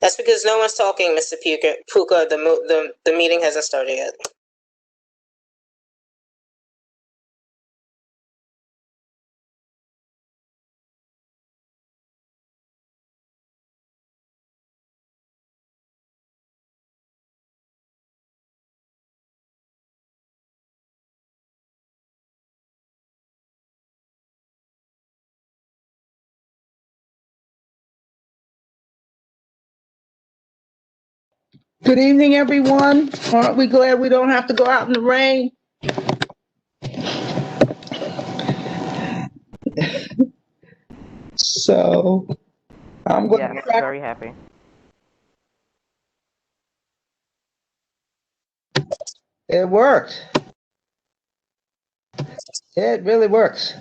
That's because no one's talking, Mr. Puka. The meeting hasn't started yet. Good evening, everyone. Aren't we glad we don't have to go out in the rain? So I'm going Yes, to very happy. It worked. It really works.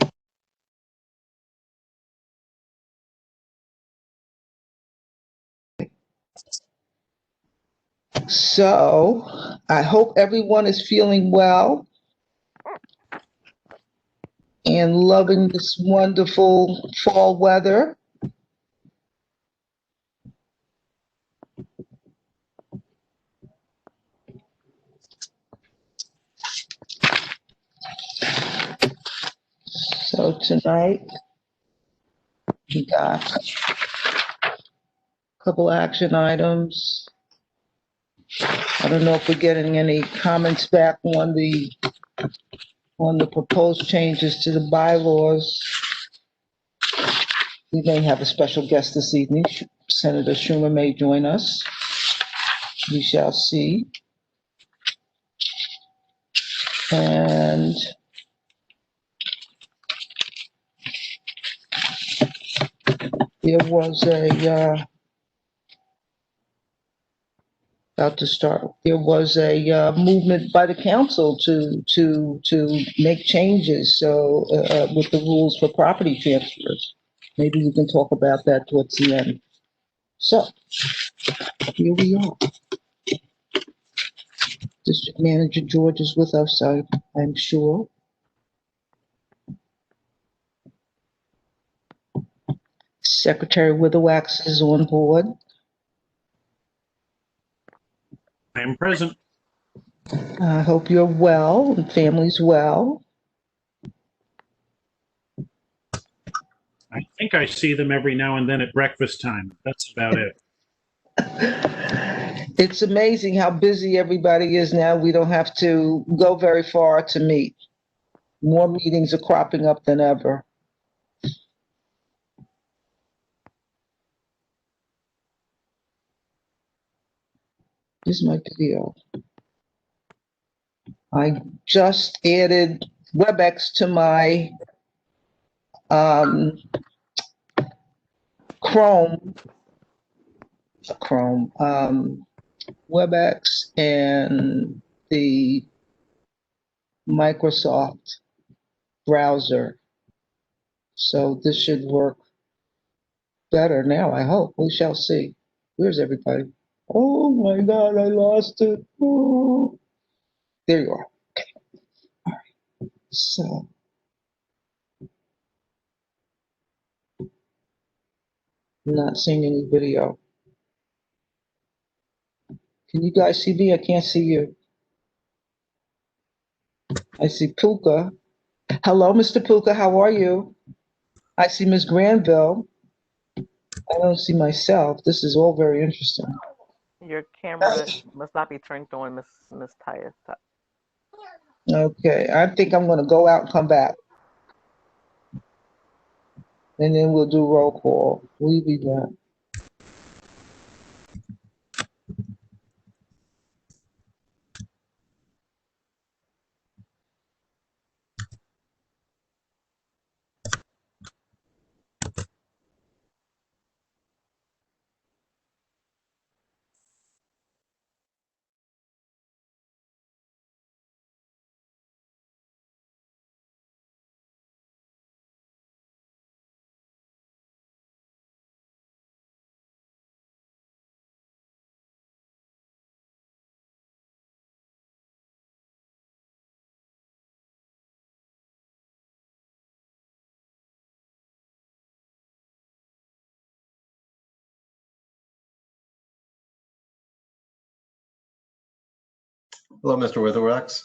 So I hope everyone is feeling well and loving this wonderful fall weather. So tonight we got a couple action items. I don't know if we're getting any comments back on the proposed changes to the bylaws. We may have a special guest this evening. Senator Schumer may join us. We shall see. And there was there was a movement by the council to make changes. So with the rules for property transfers, maybe we can talk about that towards the end. So here we are. District Manager George is with us, I'm sure. Secretary Witherwax is on board. I am present. I hope you're well and family's well. I think I see them every now and then at breakfast time. That's about it. It's amazing how busy everybody is now. We don't have to go very far to meet. More meetings are cropping up than ever. This is my video. I just added WebEx to my Chrome, WebEx and the Microsoft browser. So this should work better now, I hope. We shall see. Where's everybody? Oh my God, I lost it. Oh. There you are. Okay. All right. So I'm not seeing any video. Can you guys see me? I can't see you. I see Puka. Hello, Mr. Puka. How are you? I see Ms. Granville. I don't see myself. This is all very interesting. Your camera must not be turned on, Miss Tyus. Okay, I think I'm going to go out and come back. And then we'll do roll call. We'll be back. Hello, Mr. Witherwax.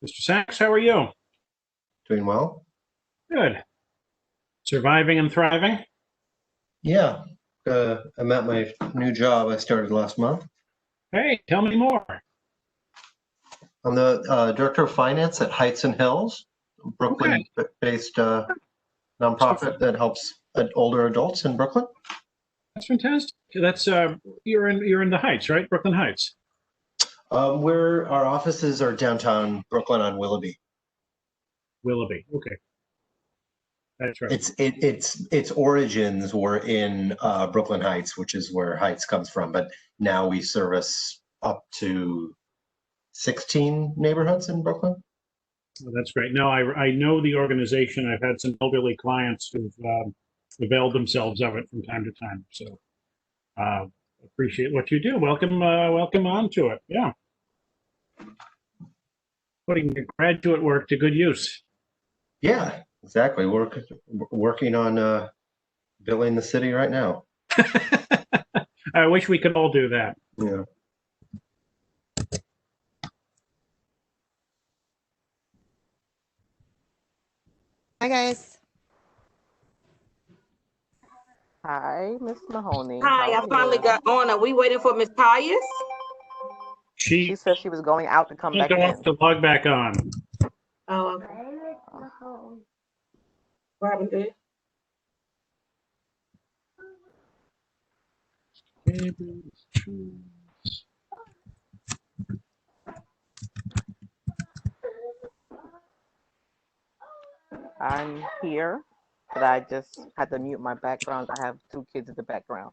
Mr. Sachs, how are you? Doing well? Good. Surviving and thriving? Yeah. I'm at my new job I started last month. Hey, tell me more. I'm the Director of Finance at Heights and Hills, a Brooklyn-based nonprofit that helps older adults in Brooklyn. That's fantastic. That's you're in the Heights, right? Brooklyn Heights. Our offices are downtown Brooklyn on Willoughby. Willoughby. Okay. That's right. Its origins were in Brooklyn Heights, which is where Heights comes from, but now we service up to 16 neighborhoods in Brooklyn. Well, that's great. No, I know the organization. I've had some elderly clients who've availed themselves of it from time to time. So appreciate what you do. Welcome on to it. Yeah. Putting your graduate work to good use. Yeah, exactly. Working on billing the city right now. I wish we could all do that. Yeah. Hi, guys. Hi, Miss Mahoney. Hi, How I are finally you? got on. Are we waiting for Miss Pius? She said she was going out to come back Go in. off to log back on. Oh, okay. What happened to you? I'm here, but I just had to mute my background. I have 2 kids in the background.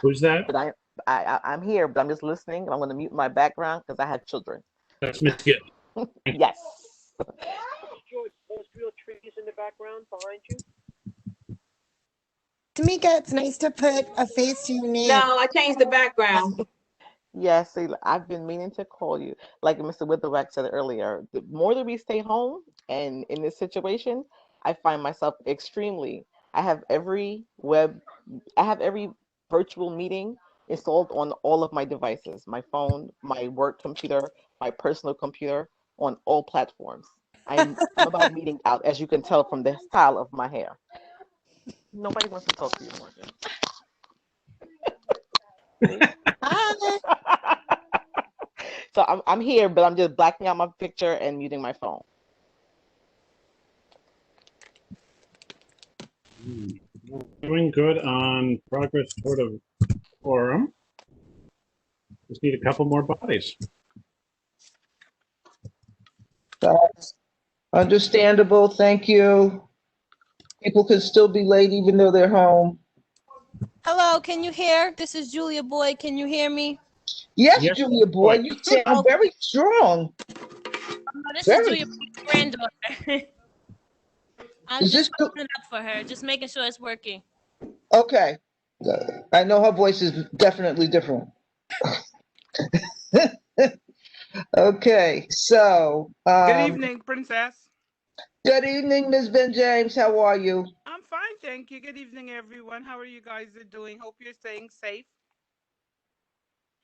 Who's that? But I'm here, but I'm just listening. I'm going to mute my background because I have children. That's Miss Gill. Yes. Those real trees in the background behind you? Tamika, it's nice to put a face to your name. No, I changed the background. Yes, see, I've been meaning to call you. Like Mr. Witherwax said earlier, the more that we stay home and in this situation, I find myself I have every virtual meeting installed on all of my devices, my phone, my work computer, my personal computer, on all platforms. I'm about meeting out, as you can tell from the style of my hair. Nobody wants to talk to you, Morgan. Hi. So I'm here, but I'm just blacking out my picture and muting my phone. Doing good on progress toward a quorum. Just need a couple more bodies. That's understandable. Thank you. People can still be late even though they're home. Hello, can you hear? This is Julia Boyd. Can you hear me? Yes, Yes, Julia boy, you sound very strong. This Very. is Julia Boyd's granddaughter. I'm Is just this opening up for her, just making sure it's working. okay? I know her voice is definitely different. Okay, so Good evening, Princess. good evening, Ms. Ben James. How are you? I'm fine, thank you. Good evening, everyone. How are you guys doing? Hope you're staying safe.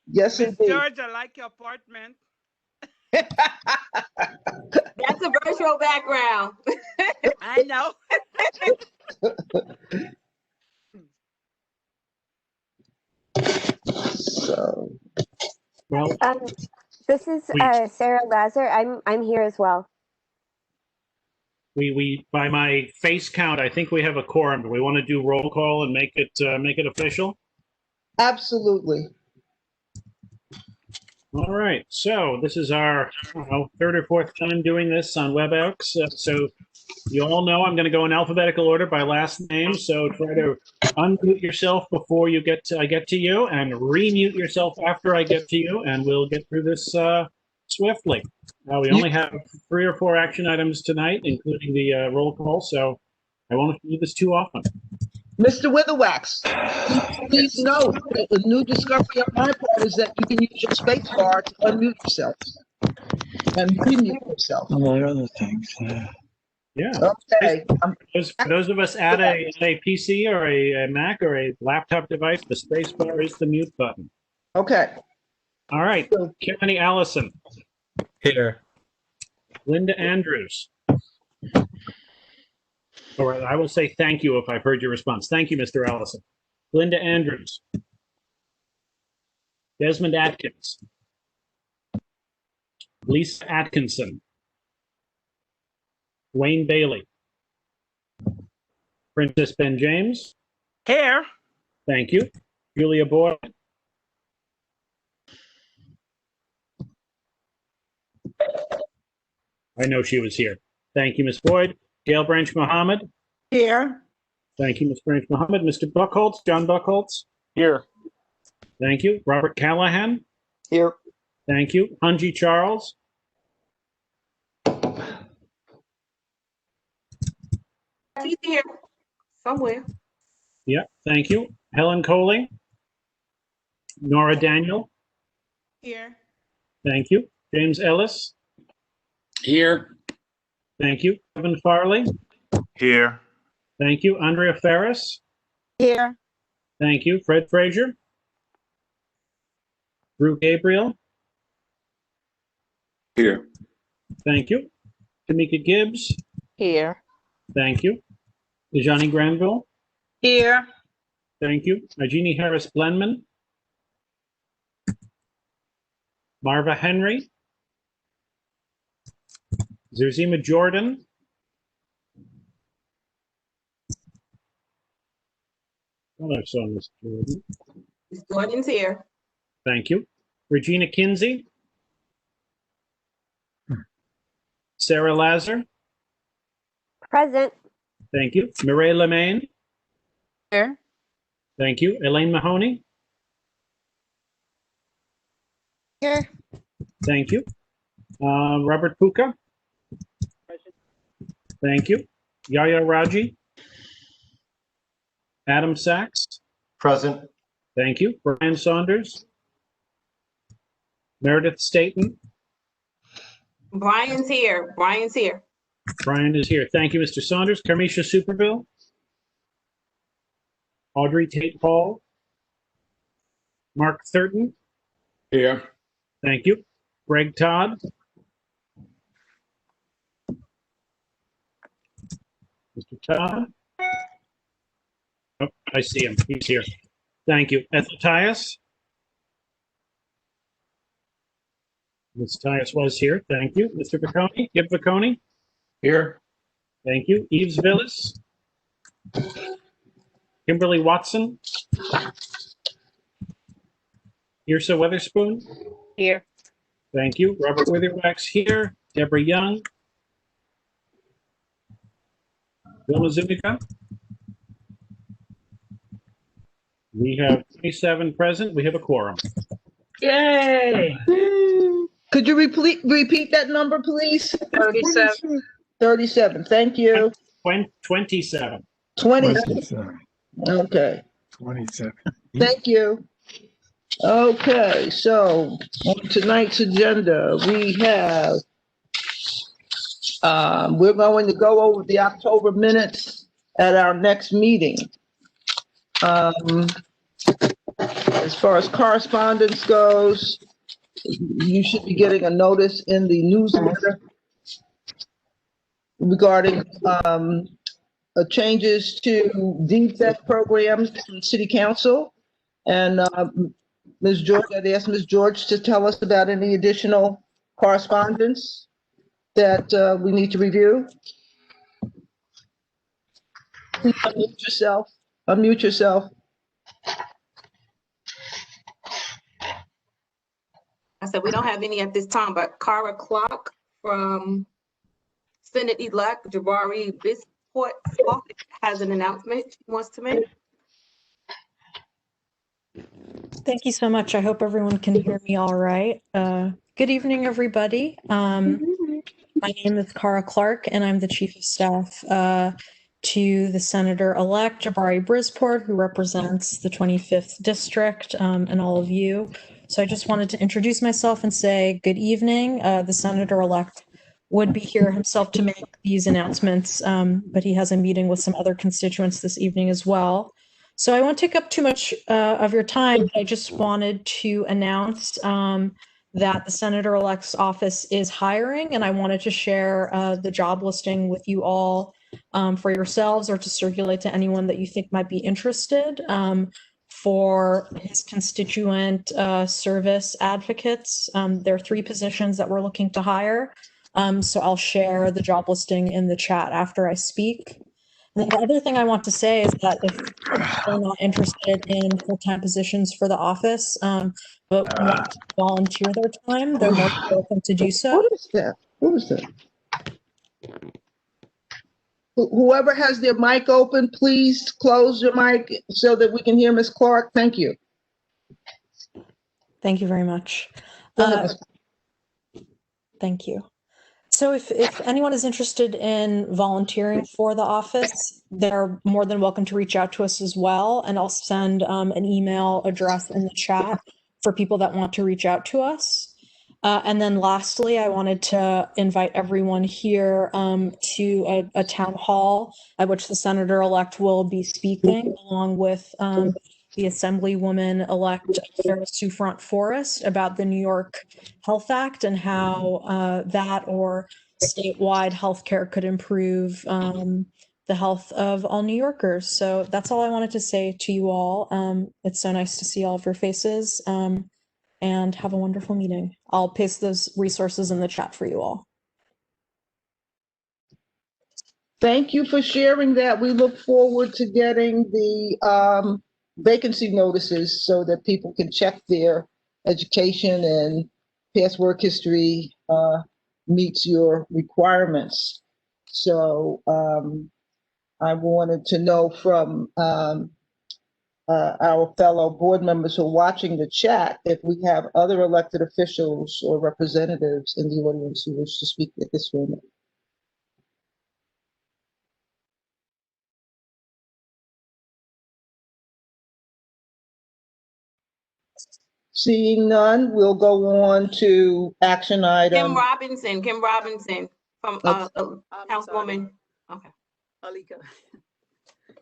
Yes, Miss indeed. George, I like your apartment. That's a virtual background. I know. So, well, This is Sarah Lazar. I'm here as well. we by my face count, I think we have a quorum. Do we want to do roll call and make it official? absolutely. All right. So this is our third or fourth time doing this on WebEx. So you all know I'm going to go in alphabetical order by last name. So try to unmute yourself before I get to you, and remute yourself after I get to you, and we'll get through this swiftly. We only have 3 or 4 action items tonight, including the roll call. So I won't do this too often. Mr. Witherwax, please note that the new discovery on my part is that you can use your space bar to unmute yourself and remute yourself. Among other things. Yeah. Okay. For those of us at a PC or a Mac or a laptop device, the space bar is the mute button. Okay. All right. Kimberly Allison. Here. Linda Andrews. All right. I will say thank you if I've heard your response. Thank you, Mr. Allison. Linda Andrews. Desmond Atkins. Lisa Atkinson. Wayne Bailey. Princess Ben James. Here. Thank you. Julia Boyd. I know she was here. Thank you, Ms. Boyd. Gail Branch Mohammed. Here. Thank you, Ms. Branch Mohammed. Mr. Buckholtz, John Buckholtz. Here. Thank you. Robert Callahan. Here. Thank you. Hunji Charles. He's here somewhere. Yeah, thank you. Helen Coley. Nora Daniel. Here. Thank you. James Ellis. Here. Thank you. Kevin Farley. Here. Thank you. Andrea Ferris. Here. Thank you. Fred Frazier. Drew Gabriel. Here. Thank you. Tamika Gibbs. Here. Thank you. Dejani Granville. Here. Thank you. Jeannie Harris Blenman. Marva Henry. Zerzima Jordan. Oh, I saw Miss Jordan. Miss Jordan's here. Thank you. Regina Kinsey. Sarah Lazar. Present. Thank you. Mireille Lemaine. Here. Thank you. Elaine Mahoney. Here. Thank you. Robert Puka. Thank you. Yaya Raji. Adam Sachs. Present. Thank you. Brian Saunders. Meredith Staten. Brian's here. Brian's here. Brian is here. Thank you, Mr. Saunders. Carmisha Superville. Audrey Tate Hall. Mark Thurton. Here. Thank you. Greg Todd. Mr. Todd. Oh, I see him. He's here. Thank you. Ethel Tias. Ms. Tias was here. Thank you. Mr. Viconi. Gib Viconi. Here. Thank you. Eves Villas. Kimberly Watson. Irsa Weatherspoon. Here. Thank you. Robert Witherwax here. Deborah Young. Vilma Zuniga. We have 27 present. We have a quorum. Yay! Could you repeat that number, please? 37. 37. Thank you. 27. 27. Okay. 27. Thank you. Okay, so on tonight's agenda, we have, we're going to go over the October minutes at our next meeting. As far as correspondence goes, you should be getting a notice in the newsletter regarding changes to deed theft programs from City Council. And Ms. George, I'd ask Ms. George to tell us about any additional correspondence that we need to review. Please unmute yourself. Unmute yourself. I said, we don't have any at this time, but Cara Clark from Senate-elect Jabari Bisport has an announcement she wants to make. Thank you so much. I hope everyone can hear me all right. Good evening, everybody. My name is Cara Clark, and I'm the Chief of Staff to the Senator-elect Jabari Brisport, who represents the 25th District, and all of you. So I just wanted to introduce myself and say good evening. The Senator-elect would be here himself to make these announcements, but he has a meeting with some other constituents this evening as well. So I won't take up too much of your time. I just wanted to announce that the Senator-elect's office is hiring, and I wanted to share the job listing with you all for yourselves or to circulate to anyone that you think might be interested. For his constituent service advocates, there are 3 positions that we're looking to hire. So I'll share the job listing in the chat after I speak. And the other thing I want to say is that if they're not interested in full-time positions for the office, but want to volunteer their time, they're more than welcome to do so. What is that? What is that? Whoever has their mic open, please close your mic so that we can hear Ms. Clark. Thank you. Thank you very much. Go ahead, Ms. Thank you. So if anyone is interested in volunteering for the office, they're more than welcome to reach out to us as well. And I'll send an email address in the chat for people that want to reach out to us. And then lastly, I wanted to invite everyone here to a town hall at which the senator-elect will be speaking, along with the Assemblywoman-elect Farrah Sue Front Forrest, about the New York Health Act and how that or statewide healthcare could improve the health of all New Yorkers. So that's all I wanted to say to you all. It's so nice to see all of your faces. And have a wonderful meeting. I'll paste those resources in the chat for you all. Thank you for sharing that. We look forward to getting the vacancy notices so that people can check their education and past work history meets your requirements. So I wanted to know from our fellow board members who are watching the chat if we have other elected officials or representatives in the audience who wish to speak at this moment. Seeing none, we'll go on to action item. Kim Robinson from Councilwoman. Okay. Alika.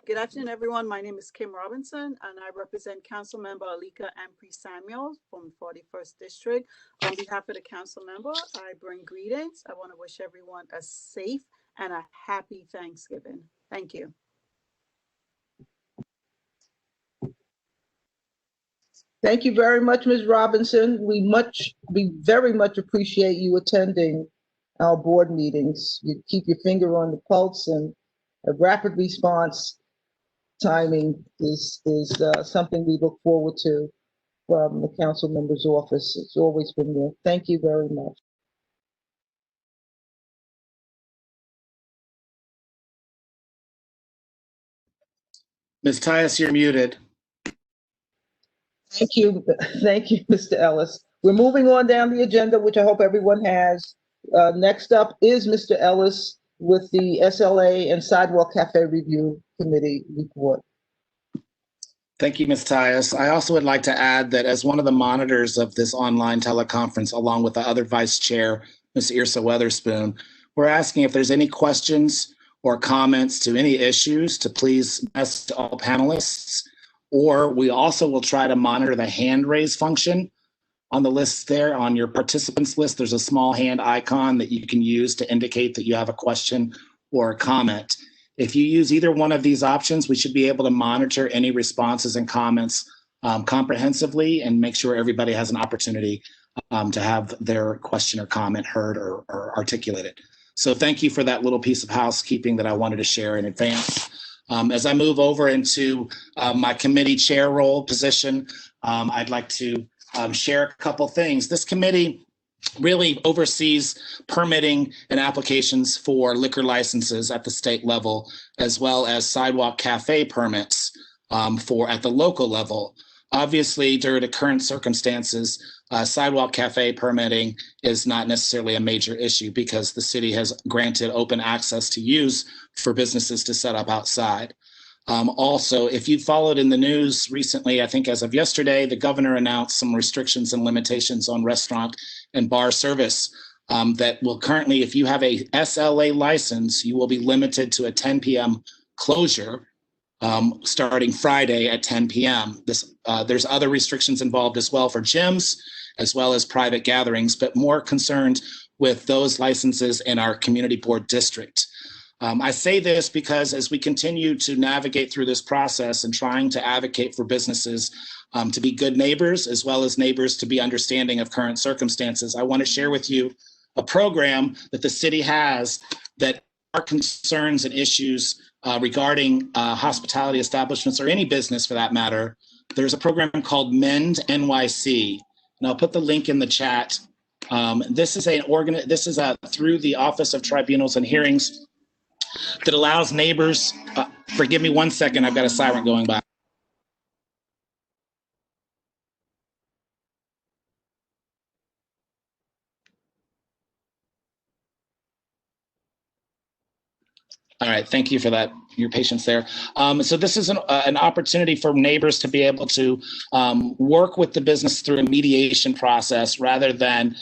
Good afternoon, everyone. My name is Kim Robinson, and I represent Council Member Alika Ampry Samuel from 41st District. On behalf of the council member, I bring greetings. I want to wish everyone a safe and a happy Thanksgiving. Thank you. Thank you very much, Ms. Robinson. We very much appreciate you attending our board meetings. You keep your finger on the pulse, and a rapid response timing is something we look forward to from the council member's office. It's always been there. Thank you very much. Ms. Tyus, you're muted. Thank you, Mr. Ellis. We're moving on down the agenda, which I hope everyone has. Next up is Mr. Ellis with the SLA and Sidewalk Cafe Review Committee report. Thank you, Ms. Tyus. I also would like to add that as one of the monitors of this online teleconference, along with the other vice chair, Ms. Irsa Weatherspoon, we're asking if there's any questions or comments to any issues to please message all panelists, or we also will try to monitor the hand raise function on the list there. On your participants list, there's a small hand icon that you can use to indicate that you have a question or a comment. If you use either one of these options, we should be able to monitor any responses and comments comprehensively and make sure everybody has an opportunity to have their question or comment heard or articulated. So thank you for that little piece of housekeeping that I wanted to share in advance. As I move over into my committee chair role position, I'd like to share a couple things. This committee really oversees permitting and applications for liquor licenses at the state level, as well as sidewalk cafe permits at the local level. Obviously, during the current circumstances, sidewalk cafe permitting is not necessarily a major issue because the city has granted open access to use for businesses to set up outside. Also, if you followed in the news recently, I think as of yesterday, the governor announced some restrictions and limitations on restaurant and bar service that will currently, if you have a SLA license, you will be limited to a 10 p.m. closure starting Friday at 10 p.m. There's other restrictions involved as well for gyms, as well as private gatherings, but more concerned with those licenses in our community board district. I say this because as we continue to navigate through this process and trying to advocate for businesses to be good neighbors, as well as neighbors to be understanding of current circumstances, I want to share with you a program that the city has that are concerns and issues regarding hospitality establishments or any business for that matter. There's a program called Mend NYC, and I'll put the link in the chat. This is through the Office of Tribunals and Hearings that allows neighbors, forgive me 1 second, I've got a siren going by. All right, thank you for that, your patience there. So this is an opportunity for neighbors to be able to work with the business through a mediation process rather than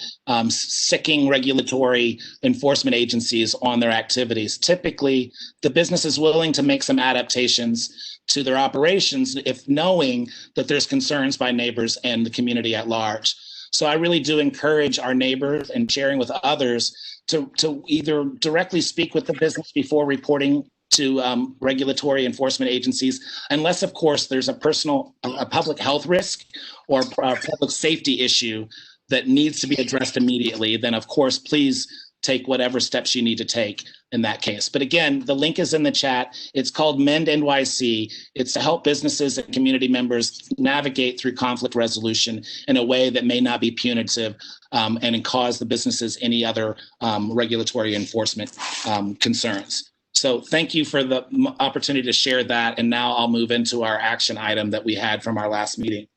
sicking regulatory enforcement agencies on their activities. Typically, the business is willing to make some adaptations to their operations if knowing that there's concerns by neighbors and the community at large. So I really do encourage our neighbors and sharing with others to either directly speak with the business before reporting to regulatory enforcement agencies, unless, of course, there's a public health risk or a public safety issue that needs to be addressed immediately, then, of course, please take whatever steps you need to take in that case. But again, the link is in the chat. It's called Mend NYC. It's to help businesses and community members navigate through conflict resolution in a way that may not be punitive and cause the businesses any other regulatory enforcement concerns. So thank you for the opportunity to share that. And now I'll move into our action item that we had from our last meeting.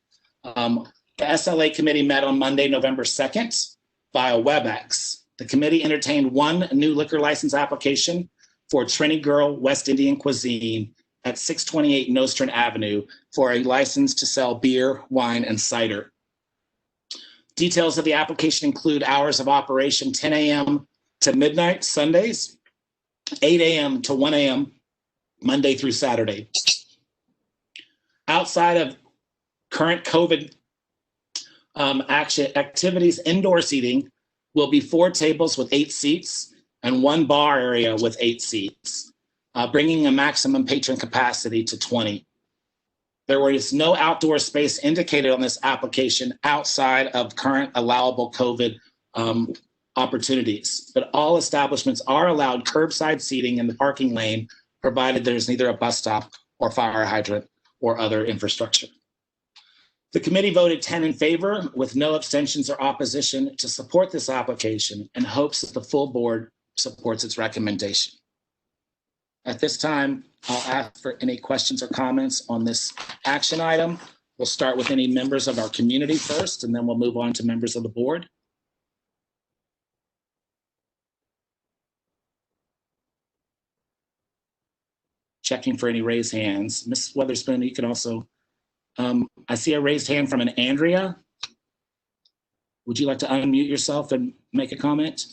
The SLA committee met on Monday, November 2nd via WebEx. The committee entertained one new liquor license application for Trini Girl West Indian Cuisine at 628 Nostrand Avenue for a license to sell beer, wine, and cider. Details of the application include hours of operation 10 a.m. to midnight Sundays, 8 a.m. to 1 a.m. Monday through Saturday. Outside of current COVID activities, indoor seating will be 4 tables with 8 seats and 1 bar area with 8 seats, bringing a maximum patron capacity to 20. There was no outdoor space indicated on this application outside of current allowable COVID opportunities, but all establishments are allowed curbside seating in the parking lane, provided there's neither a bus stop or fire hydrant or other infrastructure. The committee voted 10 in favor with no abstentions or opposition to support this application and hopes that the full board supports its recommendation. At this time, I'll ask for any questions or comments on this action item. We'll start with any members of our community first, and then we'll move on to members of the board. Checking for any raised hands. Ms. Weatherspoon, you can also, I see a raised hand from an Andrea. Would you like to unmute yourself and make a comment?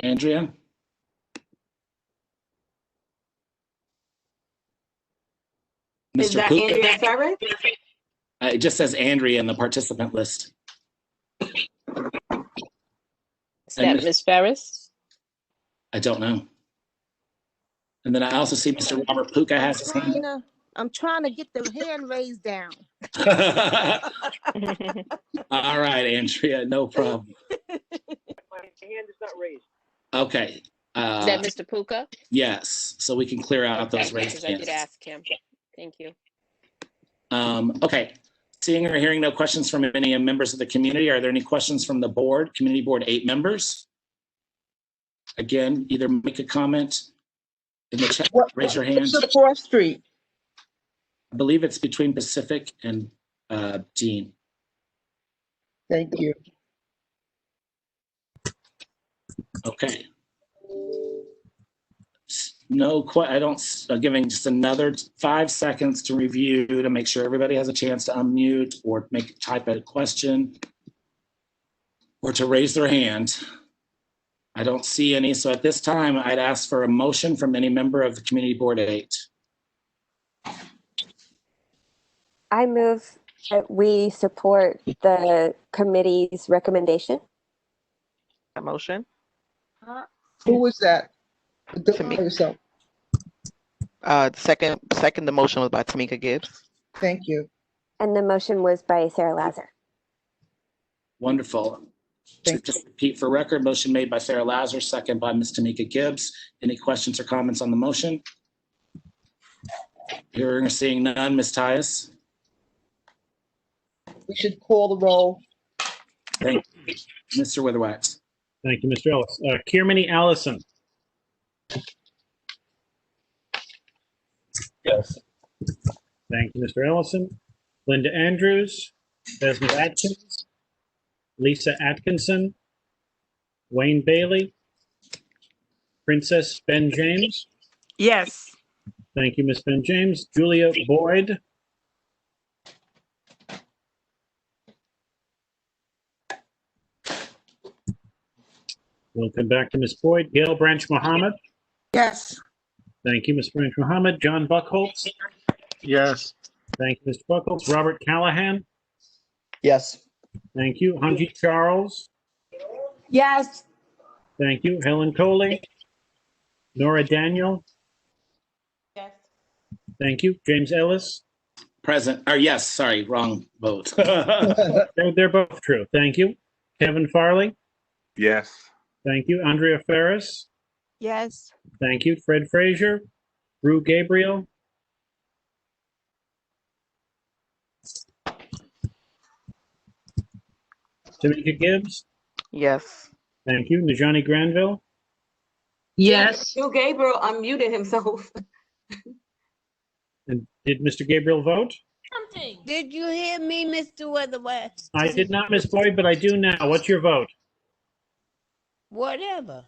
Andrea? Is that Andrea Ferris? It just says Andrea in the participant list. Is that Ms. Ferris? I don't know. And then I also see Mr. Robert Puka has his hand up. I'm trying to get the hand raised down. All right, Andrea, no problem. My hand is not raised. Okay. Is that Mr. Puka? Yes, so we can clear out those raised hands. I did ask him. Thank you. Okay. Seeing or hearing no questions from any members of the community, are there any questions from the board, community board 8 members? Again, either make a comment in the chat, raise your hand. What's the 4th Street? I believe it's between Pacific and Dean. Thank you. Okay. No, I'm giving just another 5 seconds to review to make sure everybody has a chance to unmute or type a question or to raise their hand. I don't see any. So at this time, I'd ask for a motion from any member of the Community Board 8. I move that we support the committee's recommendation. A motion. Who was that? Tamika. Yourself. Second, the motion was by Tamika Gibbs. Thank you. And the motion was by Sarah Lazar. Wonderful. Just repeat for record, motion made by Sarah Lazar, second by Ms. Tamika Gibbs. Any questions or comments on the motion? Hearing or seeing none, Ms. Tyus? We should call the roll. Thank you. Mr. Witherwax? Thank you, Mr. Ellis. Kiermany Allison. Yes. Thank you, Mr. Ellison. Linda Andrews, Desmond Atkins, Lisa Atkinson, Wayne Bailey, Princess Ben James. Yes. Thank you, Ms. Ben James. Julia Boyd. We'll come back to Ms. Boyd. Gail Branch Mohammed. Yes. Thank you, Ms. Branch Mohammed. John Buckholtz. Yes. Thank you, Mr. Buckholtz. Robert Callahan. Yes. Thank you. Hanji Charles. Yes. Thank you. Helen Coley. Nora Daniel. Yes. Thank you. James Ellis. Present, or yes, sorry, wrong vote. They're both true. Thank you. Kevin Farley. Yes. Thank you. Andrea Ferris. Yes. Thank you. Fred Frazier. Rue Gabriel. Tamika Gibbs. Yes. Thank you. Najani Granville. Yes. Drew Gabriel unmuted himself. And did Mr. Gabriel vote? Did you hear me, Mr. Weatherwax? I did not, Ms. Boyd, but I do now. What's your vote? Whatever.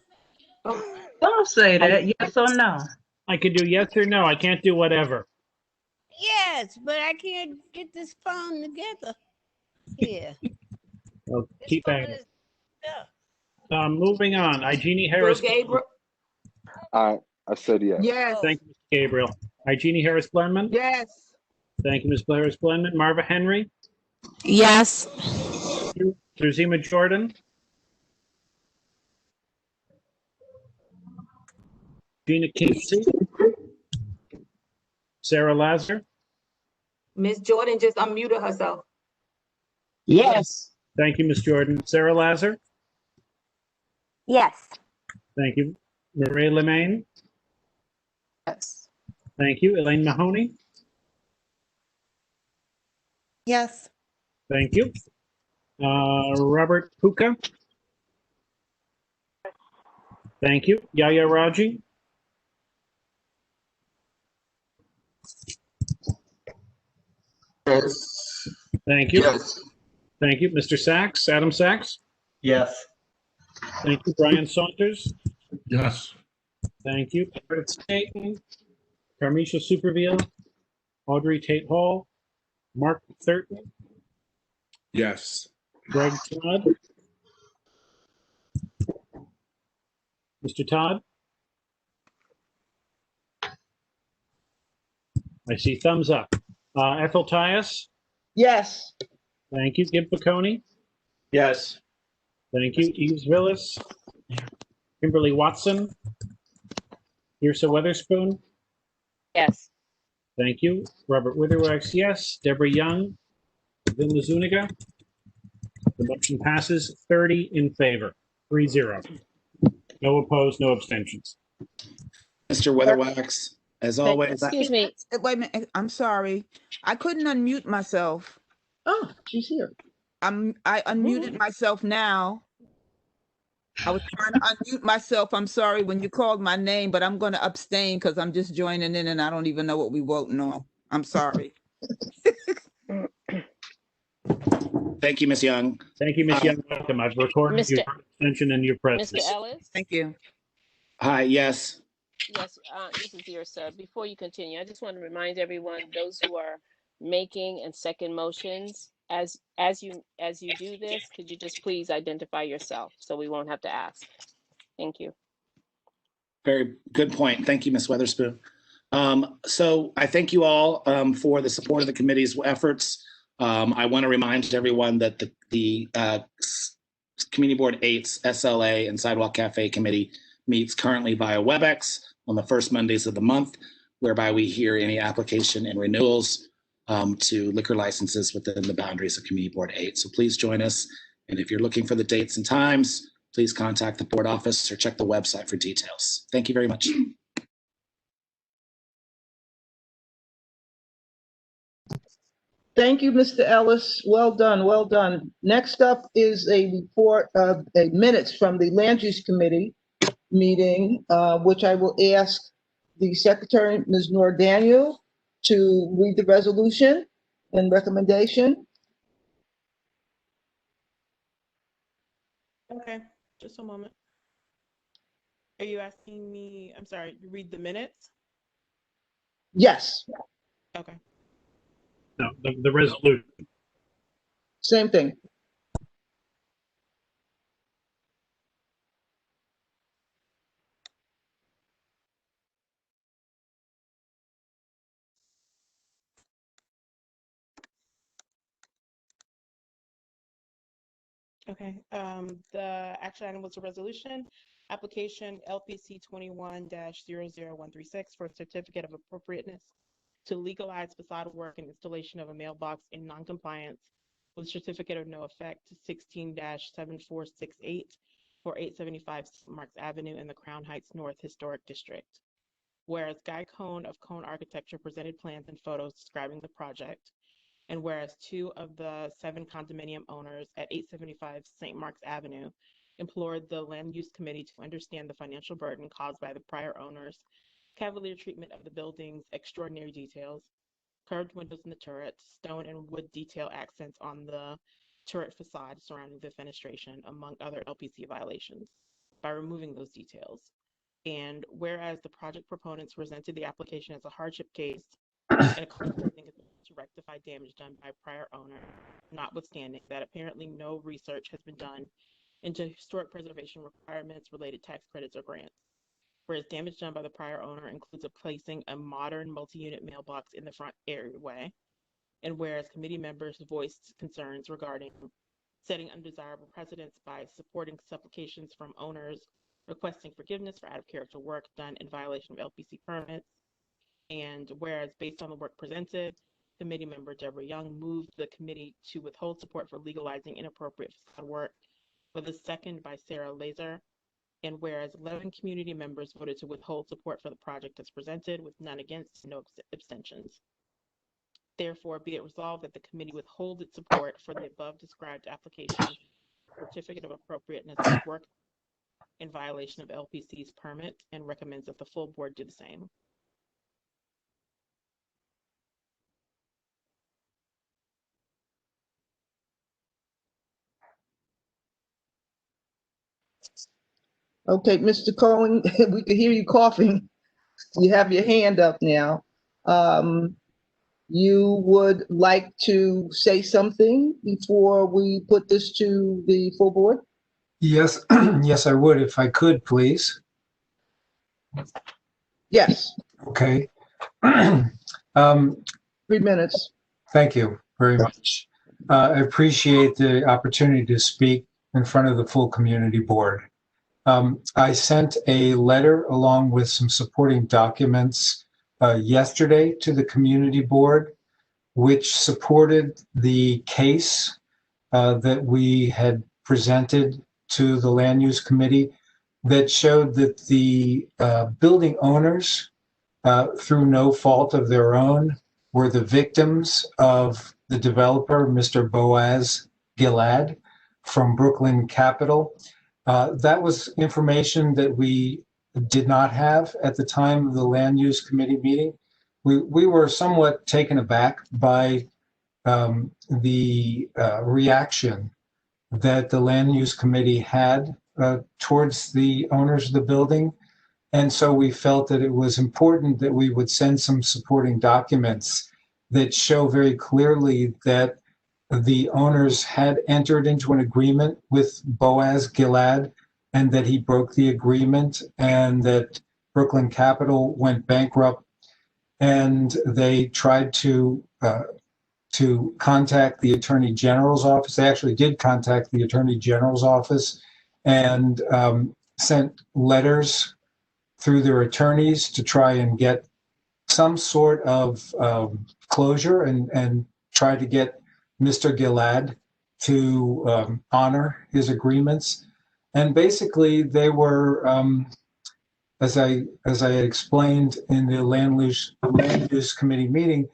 Don't say that. Yes or no? I can do yes or no. I can't do whatever. Yes, but I can't get this phone together. Here. Well, keep hanging. Moving on. Igenie Harris. I said yes. Yes. Thank you, Mr. Gabriel. Igenie Harris Blenman. Yes. Thank you, Ms. Harris Blenman. Marva Henry. Yes. Thank you. Zuzima Jordan. Gina Casey. Sarah Lazar. Miss Jordan just unmuted herself. Yes. Thank you, Ms. Jordan. Sarah Lazar. Yes. Thank you. Maria Lemaine. Yes. Thank you. Elaine Mahoney. Yes. Thank you. Robert Puka. Thank you. Yaya Raji. Yes. Thank you. Yes. Thank you. Mr. Sachs, Adam Sachs. Yes. Thank you. Brian Saunders. Yes. Thank you. Meredith Staten. Carmisha Superville. Audrey Tate Hall. Mark Thurton. Yes. Greg Todd. Mr. Todd. I see thumbs up. Ethel Tyus. Yes. Thank you. Gib Piccone. Yes. Thank you. Eves Willis. Kimberly Watson. Yrsa Weatherspoon. Yes. Thank you. Robert Witherwax, yes. Deborah Young. Vilma Zuniga. The motion passes 30 in favor, 3-0. No opposed, no abstentions. Mr. Witherwax, as always. Excuse me. Wait a minute. I'm sorry. I couldn't unmute myself. Oh, she's here. I unmuted myself now. I was trying to unmute myself. I'm sorry when you called my name, but I'm going to abstain because I'm just joining in and I don't even know what we're voting on. I'm sorry. Thank you, Ms. Young. Thank you, Ms. Young. Welcome. I've recorded your extension and your presence. Mr. Ellis? Thank you. Hi, yes. Yes, this is Yrsa. Before you continue, I just want to remind everyone, those who are making and second motions, as you do this, could you just please identify yourself so we won't have to ask? Thank you. Very good point. Thank you, Ms. Weatherspoon. So I thank you all for the support of the committee's efforts. I want to remind everyone that the Community Board 8's SLA and Sidewalk Cafe Committee meets currently via WebEx on the first Mondays of the month, whereby we hear any application and renewals to liquor licenses within the boundaries of Community Board 8. So please join us. And if you're looking for the dates and times, please contact the board office or check the website for details. Thank you very much. Thank you, Mr. Ellis. Well done, well done. Next up is a report of minutes from the Land Use Committee meeting, which I will ask the Secretary, Ms. Nor Daniel, to read the resolution and recommendation. Okay, just a moment. Are you asking me, I'm sorry, you read the minutes? Yes. Okay. No, the resolution. Same thing. Okay, the action item was a resolution, application LPC 21-00136 for a certificate of appropriateness to legalize facade work and installation of a mailbox in noncompliance with certificate of no effect 16-7468 for 875 St. Mark's Avenue in the Crown Heights North Historic District. Whereas Guy Cohn of Cohn Architecture presented plans and photos describing the project, and whereas 2 of the 7 condominium owners at 875 St. Mark's Avenue implored the Land Use Committee to understand the financial burden caused by the prior owners' cavalier treatment of the building's extraordinary details, curved windows in the turret, stone and wood detail accents on the turret facade surrounding the fenestration, among other LPC violations, by removing those details. And whereas the project proponents presented the application as a hardship case and a cost-saving to rectify damage done by prior owner, notwithstanding that apparently no research has been done into historic preservation requirements, related tax credits, or grants. Whereas damage done by the prior owner includes placing a modern multi-unit mailbox in the front areaway, and whereas committee members voiced concerns regarding setting undesirable precedents by supporting supplications from owners requesting forgiveness for out-of-character work done in violation of LPC permits, and whereas based on the work presented, committee member Deborah Young moved the committee to withhold support for legalizing inappropriate facade work, with a second by Sarah Laser. And whereas 11 community members voted to withhold support for the project as presented, with none against, no abstentions. Therefore, be it resolved that the committee withhold its support for the above described application, certificate of appropriateness of work in violation of LPC's permit, and recommends that the full board do the same. Okay, Mr. Cohen, we can hear you coughing. You have your hand up now. You would like to say something before we put this to the full board? Yes, yes, I would if I could, please. Yes. Okay. 3 minutes. Thank you very much. I appreciate the opportunity to speak in front of the full community board. I sent a letter along with some supporting documents yesterday to the community board, which supported the case that we had presented to the Land Use Committee that showed that the building owners, through no fault of their own, were the victims of the developer, Mr. Boaz Gilad from Brooklyn Capital. That was information that we did not have at the time of the Land Use Committee meeting. We were somewhat taken aback by the reaction that the Land Use Committee had towards the owners of the building. And so we felt that it was important that we would send some supporting documents that show very clearly that the owners had entered into an agreement with Boaz Gilad and that he broke the agreement, and that Brooklyn Capital went bankrupt, and they tried to contact the Attorney General's office. They actually did contact the Attorney General's office and sent letters through their attorneys to try and get some sort of closure and try to get Mr. Gilad to honor his agreements. And basically, they were, as I explained in the Land Use Committee meeting,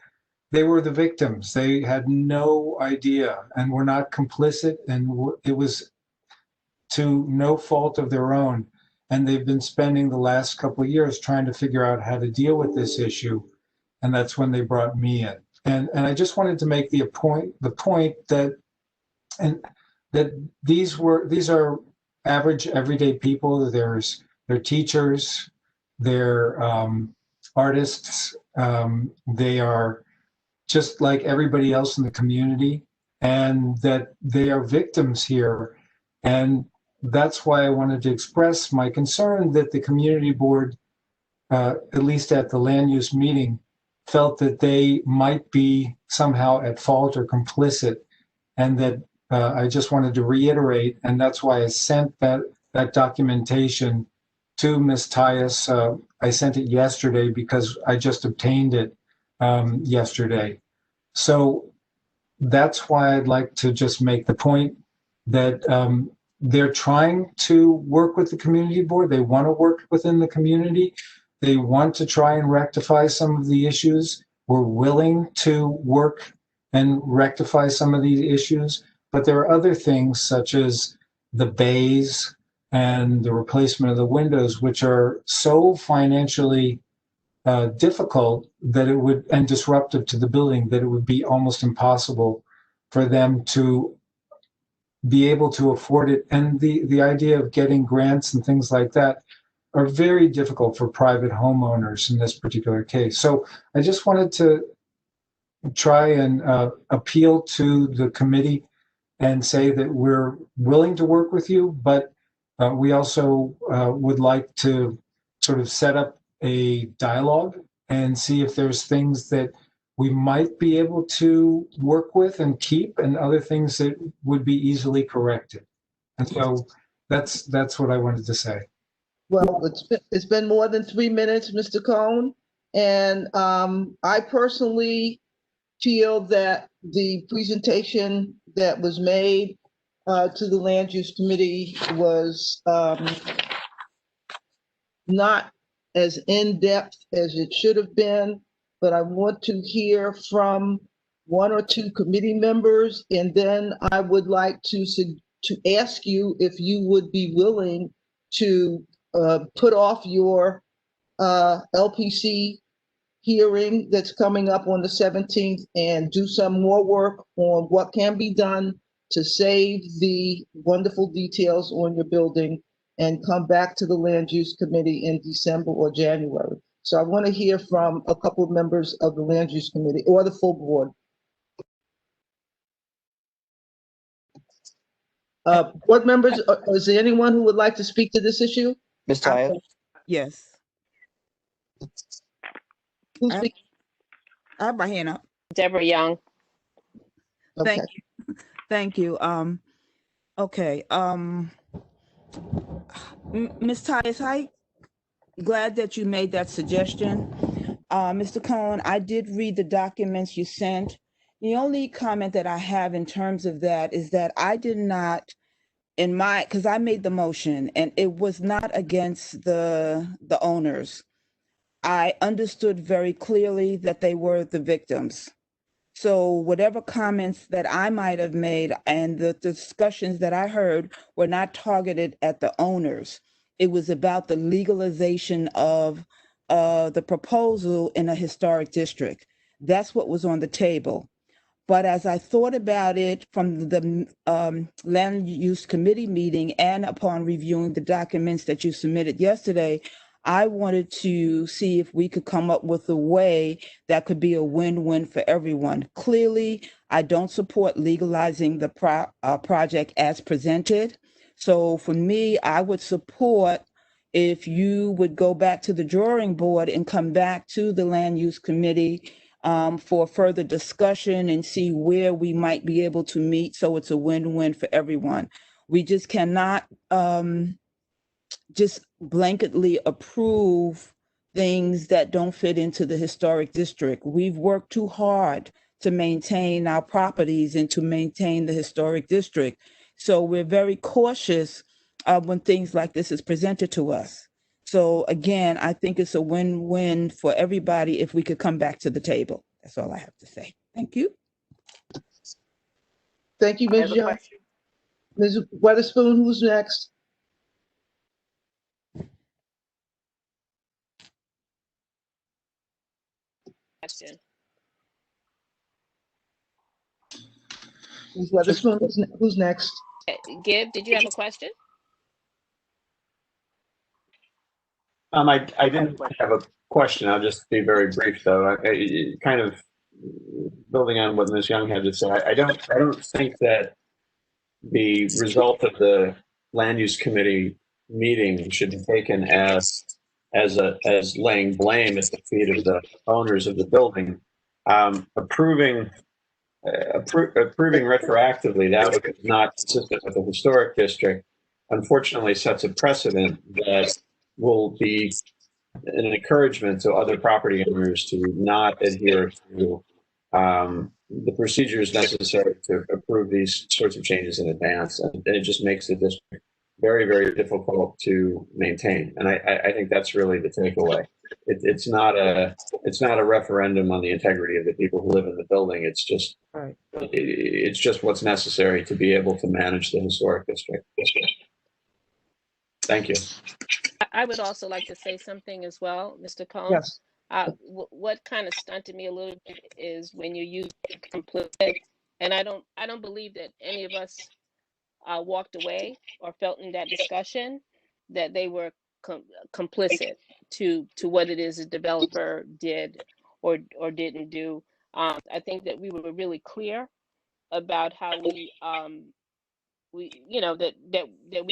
they were the victims. They had no idea and were not complicit, and it was to no fault of their own. And they've been spending the last couple of years trying to figure out how to deal with this issue. And that's when they brought me in. And I just wanted to make the point that these are average, everyday people. They're teachers, they're artists, they are just like everybody else in the community, and that they are victims here. And that's why I wanted to express my concern that the community board, at least at the land use meeting, felt that they might be somehow at fault or complicit, and that I just wanted to reiterate, and that's why I sent that documentation to Ms. Tyus. I sent it yesterday because I just obtained it yesterday. So that's why I'd like to just make the point that they're trying to work with the community board. They want to work within the community. They want to try and rectify some of the issues. We're willing to work and rectify some of these issues, but there are other things such as the bays and the replacement of the windows, which are so financially difficult that it would, and disruptive to the building, that it would be almost impossible for them to be able to afford it. And the idea of getting grants and things like that are very difficult for private homeowners in this particular case. So I just wanted to try and appeal to the committee and say that we're willing to work with you, but we also would like to sort of set up a dialogue and see if there's things that we might be able to work with and keep, and other things that would be easily corrected. And so that's what I wanted to say. Well, it's been more than 3 minutes, Mr. Cohn, and I personally feel that the presentation that was made to the Land Use Committee was not as in-depth as it should have been, but I want to hear from 1 or 2 committee members, and then I would like to ask you if you would be willing to put off your LPC hearing that's coming up on the 17th and do some more work on what can be done to save the wonderful details on your building, and come back to the Land Use Committee in December or January. So I want to hear from a couple of members of the Land Use Committee or the full board. Board members, is there anyone who would like to speak to this issue? Ms. Tyus? Yes. Who's speaking? I have my hand up. Deborah Young. Okay. Thank you. Thank you. Okay. Ms. Tyus, I'm glad that you made that suggestion. Mr. Cohen, I did read the documents you sent. The only comment that I have in terms of that is that I did not, because I made the motion and it was not against the owners. I understood very clearly that they were the victims. So whatever comments that I might have made and the discussions that I heard were not targeted at the owners. It was about the legalization of the proposal in a historic district. That's what was on the table. But as I thought about it from the Land Use Committee meeting and upon reviewing the documents that you submitted yesterday, I wanted to see if we could come up with a way that could be a win-win for everyone. Clearly, I don't support legalizing the project as presented. So for me, I would support if you would go back to the drawing board and come back to the land use committee for further discussion and see where we might be able to meet so it's a win-win for everyone. We just cannot just blanketly approve things that don't fit into the historic district. We've worked too hard to maintain our properties and to maintain the historic district. So we're very cautious when things like this is presented to us. So again, I think it's a win-win for everybody if we could come back to the table. That's all I have to say. Thank you. Thank you, I Ms. have a Young. question. Ms. Weatherspoon, who's next? Question. Ms. Weatherspoon, who's next? Gib, did you have a question? I didn't have a question. I'll just be very brief, though. Kind of building on what Ms. Young had to say. I don't think that the result of the land use committee meeting should be taken as laying blame at the feet of the owners of the building. Approving retroactively, that was not consistent with the historic district, unfortunately sets a precedent that will be an encouragement to other property owners to not adhere to the procedures necessary to approve these sorts of changes in advance. And it just makes the district very, very difficult to maintain. And I think that's really the takeaway. It's not a referendum on the integrity of the people who live in the building. It's just it's just what's necessary to be able to manage the historic district. Thank you. I would also like to say something as well, Mr. Combs. Yes. What kind of stunted me a little bit is when you use complicit, and I don't believe that any of us walked away or felt in that discussion that they were complicit to what it is a developer did or didn't do. I think that we were really clear about how we that we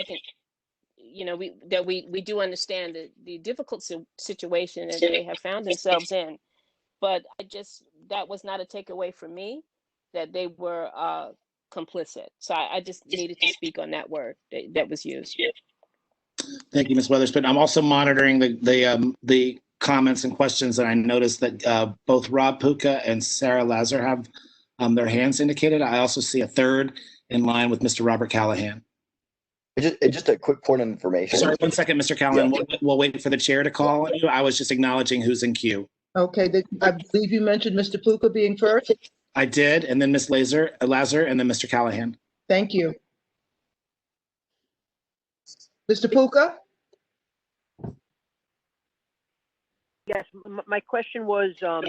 can we do understand the difficult situation that they have found themselves in, but that was not a takeaway for me that they were complicit. So I just needed to speak on that word that was used. Thank you, Ms. Weatherspoon. I'm also monitoring the comments and questions, and I noticed that both Rob Puka and Sarah Lazar have their hands indicated. I also see a third in line with Mr. Robert Callahan. Just a quick point of information. Sorry, 1 second, Mr. Callahan. Yeah. We'll wait for the chair to call on you. I was just acknowledging who's in queue. Okay, I believe you mentioned Mr. Puka being first. I did, and then Ms. Lazar, and then Mr. Callahan. Thank you. Mr. Puka? Yes, my question was, I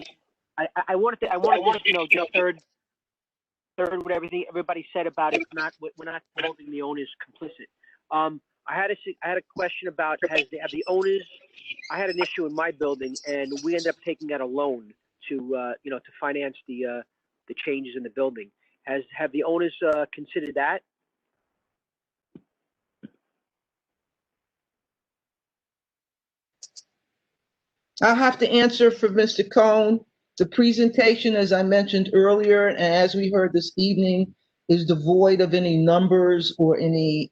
wanted to just third what everybody said about it. We're not holding the owners complicit. I had a question about have the owners. I had an issue in my building, and we ended up taking out a loan to finance the changes in the building. Have the owners considered that? I'll have to answer for Mr. Cohn. The presentation, as I mentioned earlier, and as we heard this evening, is devoid of any numbers or any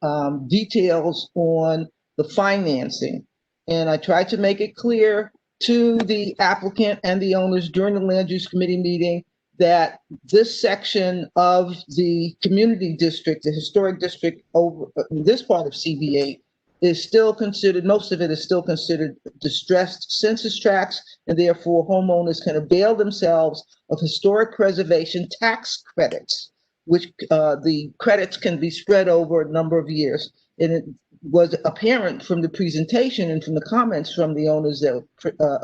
details on the financing. And I tried to make it clear to the applicant and the owners during the land use committee meeting that this section of the community district, the historic district over this part of CB8, is still considered, most of it is still considered distressed census tracts, and therefore homeowners can avail themselves of historic preservation tax credits, which the credits can be spread over a number of years. And it was apparent from the presentation and from the comments from the owners that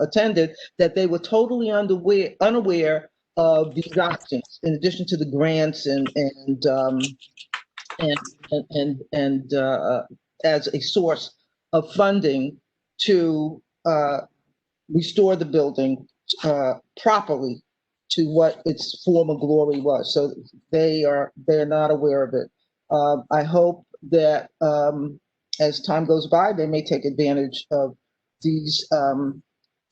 attended that they were totally unaware of these options, in addition to the grants and as a source of funding to restore the building properly to what its former glory was. So they're not aware of it. I hope that as time goes by, they may take advantage of these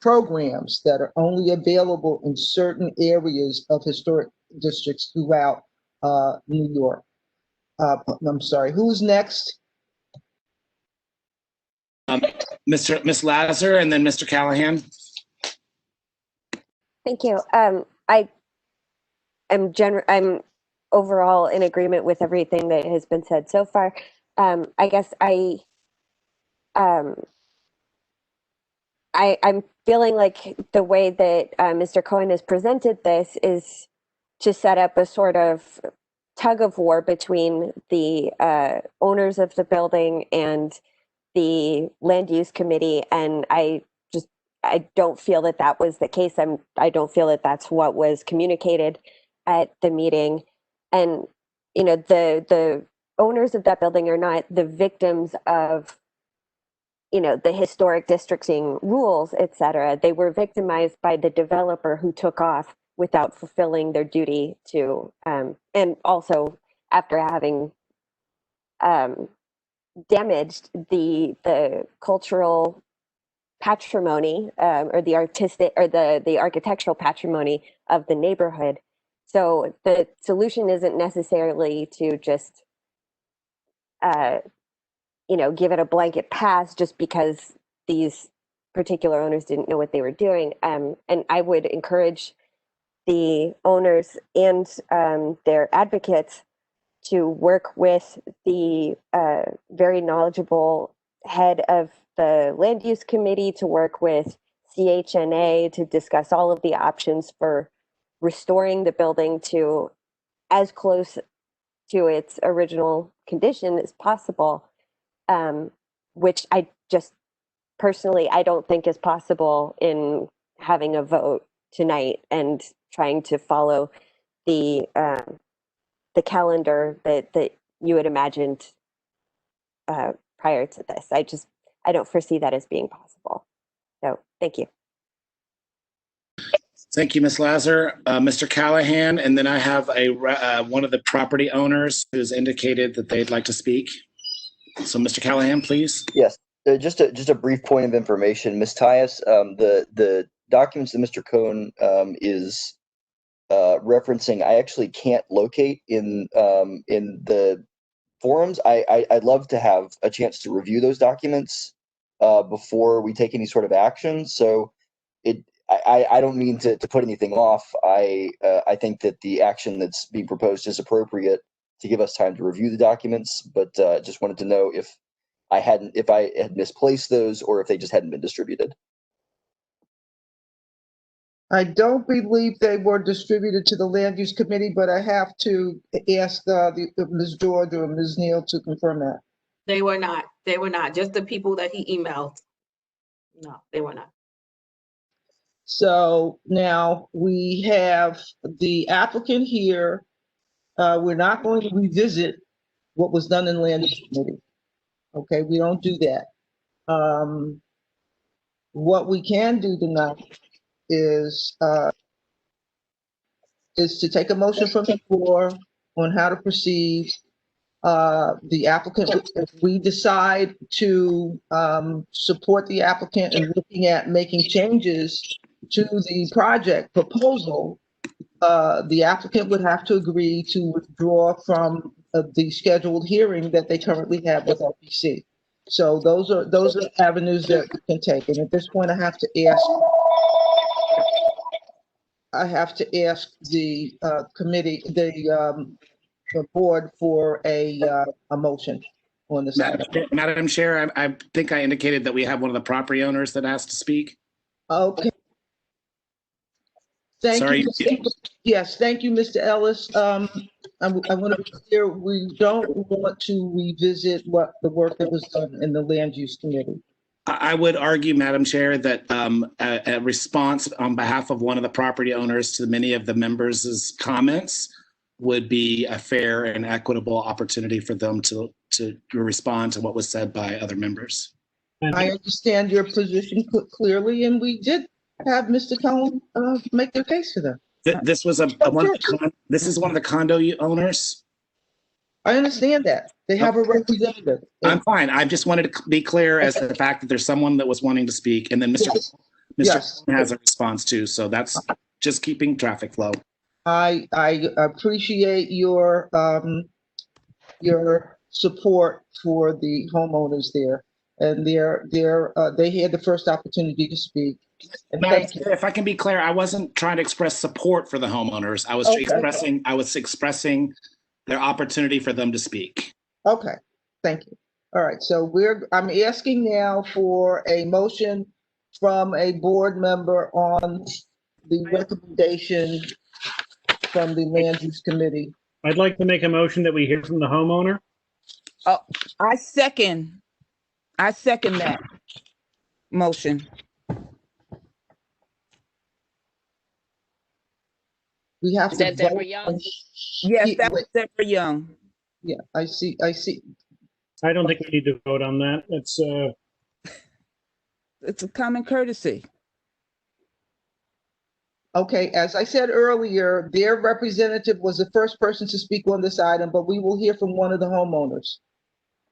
programs that are only available in certain areas of historic districts throughout New York. I'm sorry, who's next? Miss Lazar and then Mr. Callahan. Thank you. I'm overall in agreement with everything that has been said so far. I guess I'm feeling like the way that Mr. Cohen has presented this is to set up a sort of tug of war between the owners of the building and the land use committee, and I don't feel that that was the case. I don't feel that that's what was communicated at the meeting, and the owners of that building are not the victims of the historic districting rules, et cetera. They were victimized by the developer who took off without fulfilling their duty to, and also after having damaged the cultural patrimony or the artistic or the architectural patrimony of the neighborhood. So the solution isn't necessarily to just give it a blanket pass just because these particular owners didn't know what they were doing. And I would encourage the owners and their advocates to work with the very knowledgeable head of the land use committee, to work with CHNA to discuss all of the options for restoring the building to as close to its original condition as possible, which I just personally, I don't think is possible in having a vote tonight and trying to follow the calendar that you had imagined prior to this. I don't foresee that as being possible. So thank you. Thank you, Ms. Lazar. Mr. Callahan, and then I have one of the property owners who's indicated that they'd like to speak. So Mr. Callahan, please. Yes, just a brief point of information, Ms. Tyus. The documents that Mr. Cohen is referencing, I actually can't locate in the forums. I'd love to have a chance to review those documents before we take any sort of action. So I don't mean to put anything off. I think that the action that's being proposed is appropriate to give us time to review the documents, but just wanted to know if I had misplaced those or if they just hadn't been distributed. I don't believe they were distributed to the land use committee, but I have to ask Ms. George or Ms. Neal to confirm that. They were not. They were not. Just the people that he emailed. No, they were not. So now we have the applicant here. We're not going to revisit what was done in land use committee. Okay, we don't do that. What we can do tonight is to take a motion from the floor on how to proceed. The applicant, if we decide to support the applicant in looking at making changes to the project proposal, the applicant would have to agree to withdraw from the scheduled hearing that they currently have with LPC. So those are avenues that we can take. And at this point, I have to ask the committee, the board for a motion on this. Madam Chair, I think I indicated that we have one of the property owners that asked to speak. Okay. Thank you. Yes, thank you, Mr. Ellis. I want to be clear, we don't want to revisit the work that was done in the land use committee. I would argue, Madam Chair, that a response on behalf of one of the property owners to many of the members' comments would be a fair and equitable opportunity for them to respond to what was said by other members. I understand your position clearly, and we did have Mr. Cohen make their case to them. This was this is one of the condo owners. I understand that. They have a representative. I'm fine. I just wanted to be clear as to the fact that there's someone that was wanting to speak, and then Mr. Yes. has a response too. So that's just keeping traffic flow. I appreciate your support for the homeowners there, and they had the first opportunity to speak. And thank you. If I can be clear, I wasn't trying to express support for the homeowners. I was expressing their opportunity for them to speak. Okay, thank you. All right, so I'm asking now for a motion from a board member on the recommendation from the Land Use Committee. I'd like to make a motion that we hear from the homeowner. Oh, I second that motion. We have Is to that Deborah vote. Young? Yes, that was Deborah Young. Yeah, I see. I don't think we need to vote on that. It's a common courtesy. Okay, as I said earlier, their representative was the first person to speak on this item, but we will hear from one of the homeowners.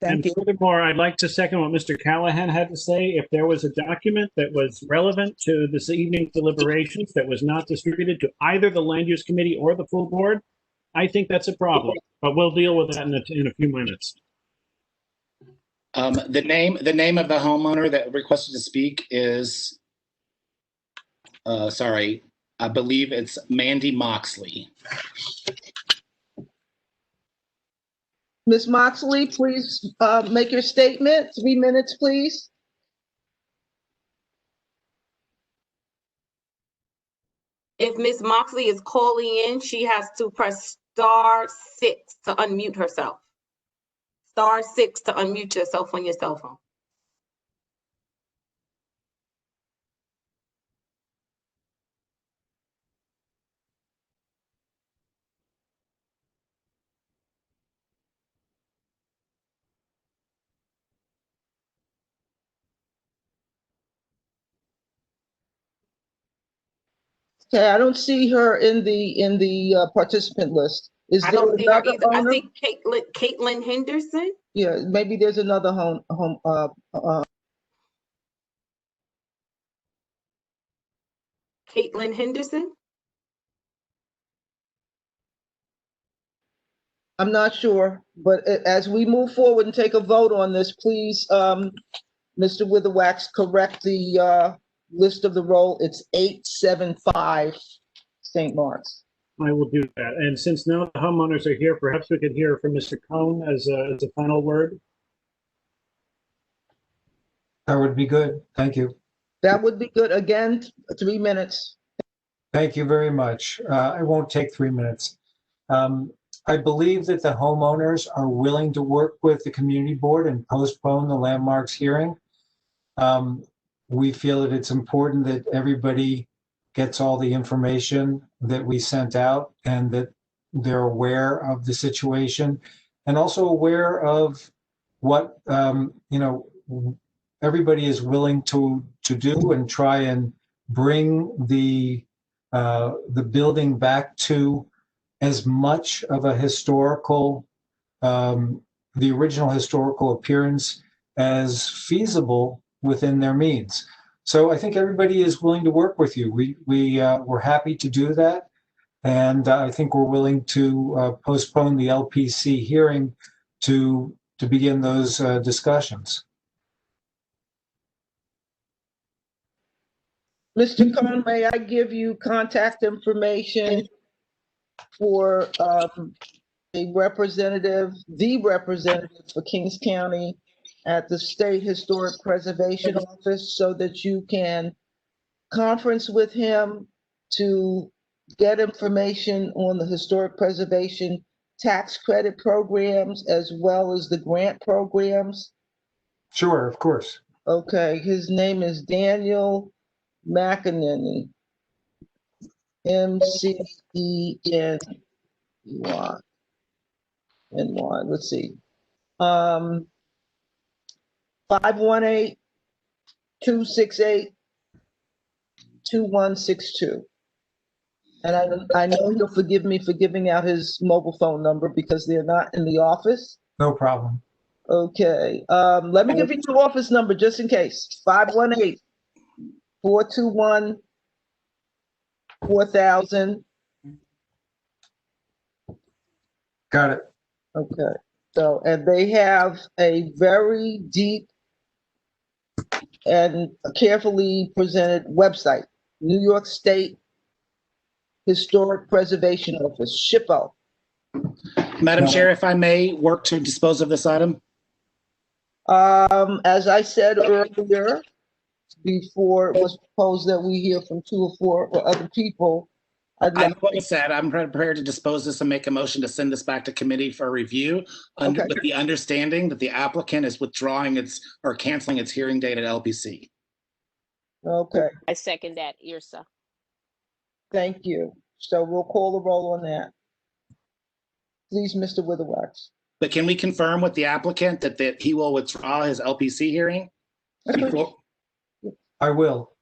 And furthermore, I'd like to second what Mr. Callahan had to say. If there was a document that was relevant to this evening's deliberations that was not distributed to either the Land Use Committee or the full board, I think that's a problem. But we'll deal with that in a few minutes. The name of the homeowner that requested to speak is, I believe it's Mandy Moxley. Ms. Moxley, please make your statement. 3 minutes, please. If Ms. Moxley is calling in, she has to press *6 to unmute herself. *6 to unmute yourself on your cell phone. Okay, I don't see her in the participant list. Is I there don't see her another either. I owner? see Caitlin Henderson. Yeah, maybe there's another Caitlin Henderson. I'm not sure, but as we move forward and take a vote on this, please, Mr. Witherwax, correct the list of the roll. It's 875 St. Mark's. I will do that. And since none of the homeowners are here, perhaps we could hear from Mr. Cohn as a final word. That would be good. Thank you. That would be good. Again, 3 minutes. Thank you very much. I won't take 3 minutes. I believe that the homeowners are willing to work with the community board and postpone the landmarks hearing. We feel that it's important that everybody gets all the information that we sent out and that they're aware of the situation and also aware of what, everybody is willing to do and try and bring the building back to as much of a historical, the original historical appearance as feasible within their means. So I think everybody is willing to work with you. We're happy to do that. And I think we're willing to postpone the LPC hearing to begin those discussions. Mr. Cohn, may I give you contact information for the representative for Kings County at the State Historic Preservation Office so that you can conference with him to get information on the historic preservation tax credit programs as well as the grant programs? Sure, of course. Okay, his name is Daniel McEnany. McEnny. Let's see. 518-268-2162. And I know he'll forgive me for giving out his mobile phone number because they're not in the office. No problem. Okay, let me give you your office number just in case. 518-421-4000. Got it. Okay, so, and they have a very deep and carefully presented website, New York State Historic Preservation Office, SHPO. Madam Chair, if I may work to dispose of this item. As I said earlier, before it was proposed that we hear from 2 or 4 other people, I'd I know like, what I said. I'm prepared to dispose this and make a motion to send this back to committee for review Okay. with the understanding that the applicant is withdrawing or canceling its hearing date at LPC. okay, I second that, Irsa. thank you. So we'll call the roll on that. Please, Mr. Witherwax. But can we confirm with the applicant that he will withdraw his LPC hearing? I will.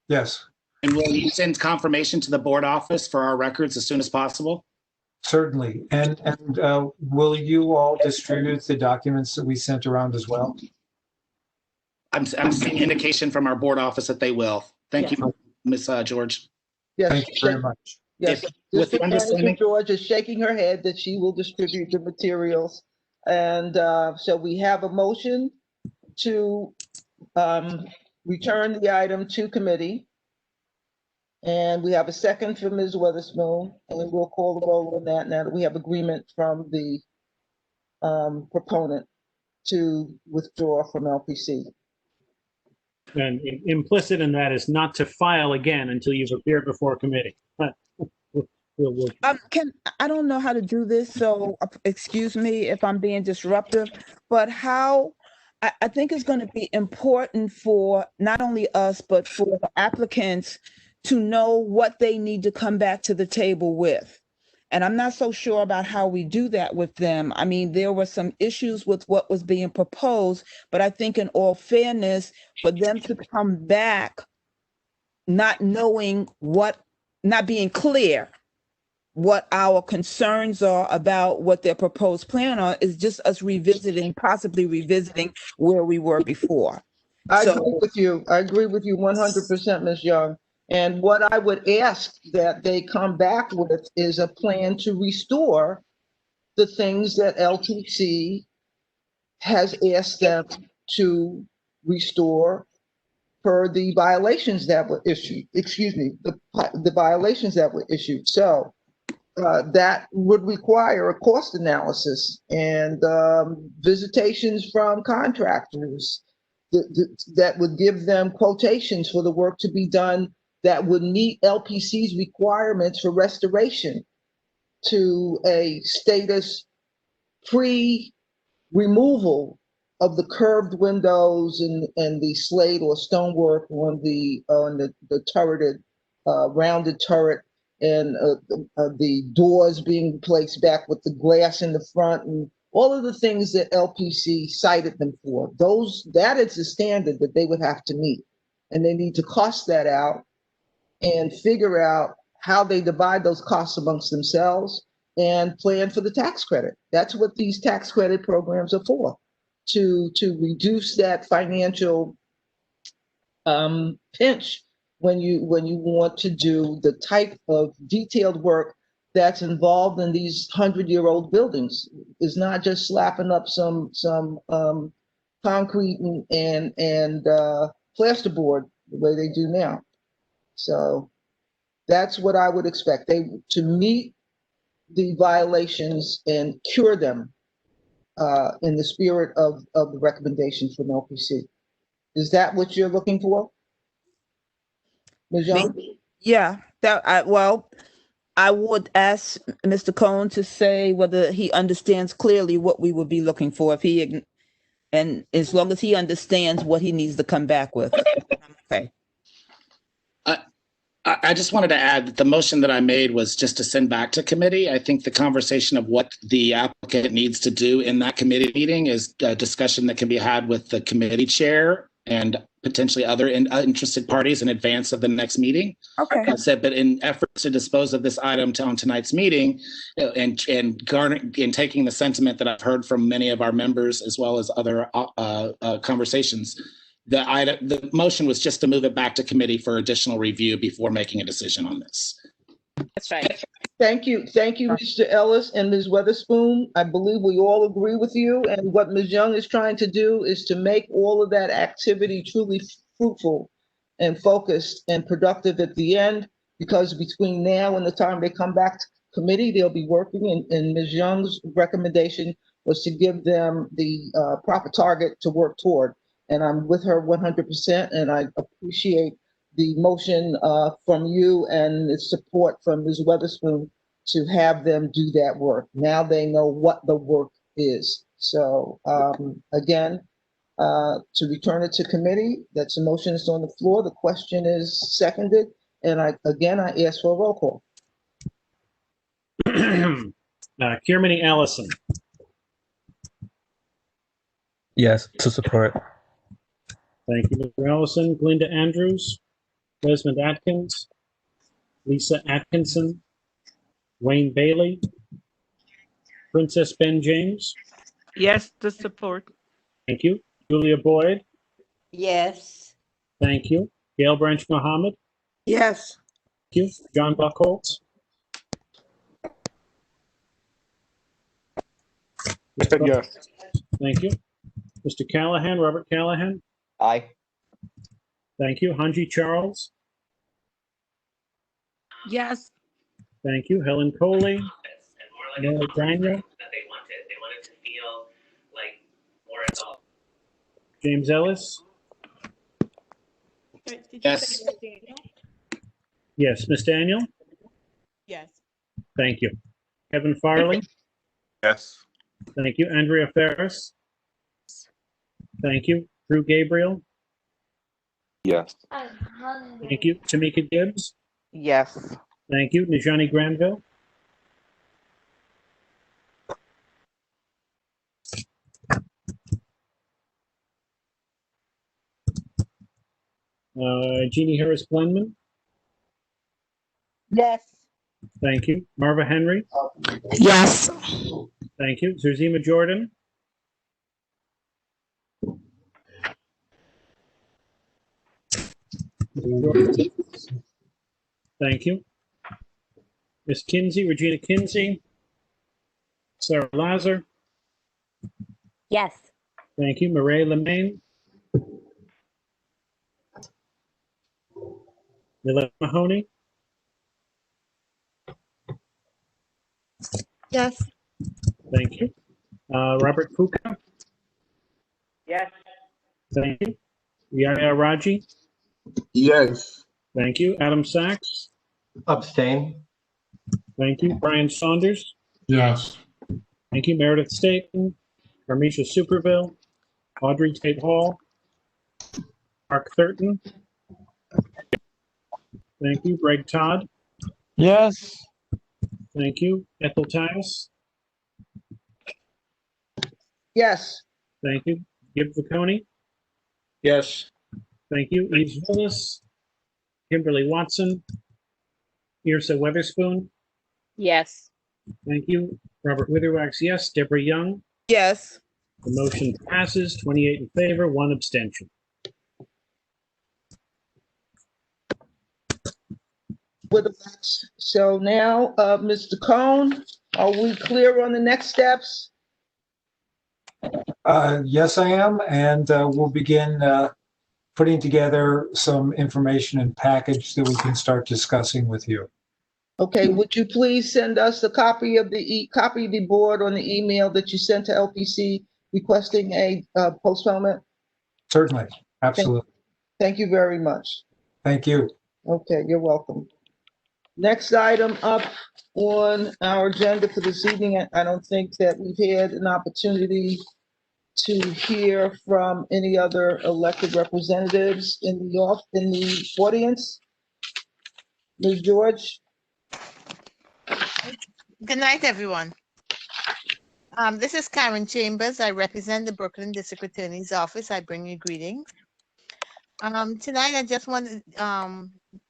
Yes, And will you send confirmation to the board office for our records as soon as possible? certainly. And will you all distribute the documents that we sent around as well? I'm seeing indication from our board office that they will. Thank you, Ms. George. Yes. Thank you very much. Yes, With the District Manager understanding, George is shaking her head that she will distribute the materials. And so we have a motion to return the item to committee. And we have a second for Ms. Weatherspoon, and we'll call the roll on that now that we have agreement from the proponent to withdraw from LPC. And implicit in that is not to file again until you've appeared before committee. We'll I don't know how to do this, so excuse me if I'm being disruptive, but how I think it's going to be important for not only us, but for the applicants to know what they need to come back to the table with. And I'm not so sure about how we do that with them. I mean, there were some issues with what was being proposed, but I think in all fairness, for them to come back not knowing not being clear what our concerns are about what their proposed plan are is just us possibly revisiting where we were before. I agree with you. I agree with you 100%, Ms. Young. And what I would ask that they come back with is a plan to restore the things that LTC has asked them to restore per the violations that were issued, the violations that were issued. So that would require a cost analysis and visitations from contractors that would give them quotations for the work to be done that would meet LPC's requirements for restoration to a status pre-removal of the curved windows and the slate or stonework on the turreted, rounded turret, and the doors being placed back with the glass in the front, and all of the things that LPC cited them for. That is the standard that they would have to meet. And they need to cost that out and figure out how they divide those costs amongst themselves and plan for the tax credit. That's what these tax credit programs are for, to reduce that financial pinch when you want to do the type of detailed work that's involved in these 100-year-old buildings. Is not just slapping up some concrete and plasterboard the way they do now. So that's what I would expect. To meet the violations and cure them in the spirit of the recommendations from LPC. Is that what you're looking for, Ms. Young? Yeah, I would ask Mr. Cohen to say whether he understands clearly what we would be looking for. And as long as he understands what he needs to come back with. Okay. I just wanted to add that the motion that I made was just to send back to committee. I think the conversation of what the applicant needs to do in that committee meeting is a discussion that can be had with the committee chair and potentially other interested parties in advance of the next meeting. Okay. I said, but in efforts to dispose of this item on tonight's meeting, and taking the sentiment that I've heard from many of our members as well as other conversations, the motion was just to move it back to committee for additional review before making a decision on this. That's right. Thank you, Mr. Ellis and Ms. Weatherspoon. I believe we all agree with you, and what Ms. Young is trying to do is to make all of that activity truly fruitful and focused and productive at the end, because between now and the time they come back to committee, they'll be working, and Ms. Young's recommendation was to give them the proper target to work toward. And I'm with her 100%, and I appreciate the motion from you and the support from Ms. Weatherspoon to have them do that work. Now they know what the work is. So again, to return it to committee, that's a motion that's on the floor. The question is seconded. And I ask for a roll call. Kiermany Allison. Yes, to support. Thank you, Mr. Allison. Glinda Andrews. Desmond Atkins. Lisa Atkinson. Wayne Bailey. Princess Ben James. Yes, to support. Thank you. Julia Boyd. Yes. Thank you. Gail Branch Mohammed. Yes. Thank you. John Buckholz. Yes. Thank you. Mr. Callahan, Robert Callahan. Aye. Thank you. Hanji Charles. Yes. Thank you. Helen Coley. Noah Daniel. James Ellis. Yes. Yes. Ms. Daniel. Yes. Thank you. Kevin Farley. Yes. Thank you. Andrea Ferris. Thank you. Drew Gabriel. Yes. Thank you. Tamika Gibbs. Yes. Thank you. Najani Granville. Jeannie Harris Glenman. Yes. Thank you. Marva Henry. Yes. Thank you. Zurzima Jordan. Thank you. Ms. Kinsey, Regina Kinsey. Sarah Lazar. Yes. Thank you. Murray Lemaine. Nilette Mahoney. Yes. Thank you. Robert Puka. Yes. Thank you. Yaya Raji. Yes. Thank you. Adam Sachs. Abstain. Thank you. Brian Saunders. Yes. Thank you. Meredith Staten. Parmesia Superville. Audrey Tate Hall. Mark Thurton. Thank you. Greg Todd. Yes. Thank you. Ethel Tias. Yes. Thank you. Gib Viconi. Yes. Thank you. Eves Willis. Kimberly Watson. Irsa Weatherspoon. Yes. Thank you. Robert Witherwax, yes. Deborah Young. Yes. The motion passes, 28 in favor, 1 abstention. So now, Mr. Cohn, are we clear on the next steps? Yes, I am, and we'll begin putting together some information and package that we can start discussing with you. Okay, would you please send us a copy of the board on the email that you sent to LPC requesting a postponement? Certainly, absolutely. Thank you very much. Thank you. Okay, you're welcome. Next item up on our agenda for this evening, I don't think that we've had an opportunity to hear from any other elected representatives in the audience. Ms. George? Good night, everyone. This is Karen Chambers. I represent the Brooklyn District Attorney's Office. I bring you greetings. Tonight I just want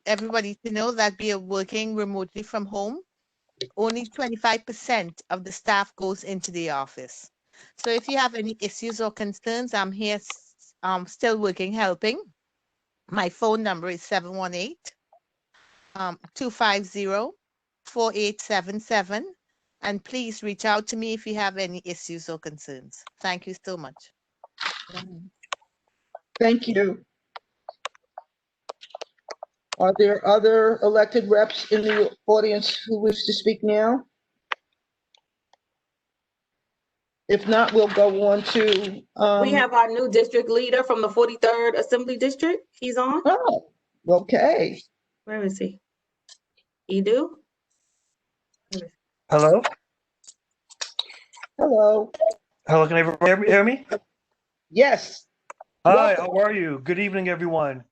everybody to know that we are working remotely from home. Only 25% of the staff goes into the office. So if you have any issues or concerns, I'm here still working, helping. My phone number is 718-250-4877. And please reach out to me if you have any issues or concerns. Thank you so much. Thank you. Are there other elected reps in the audience who wish to speak now? If not, we'll go on to. We have our new district leader from the 43rd Assembly District. He's on. Oh, okay. Where is he? Edu? Hello? Hello. Hello, can everyone hear me? Yes. Hi, how are you? Good evening, everyone.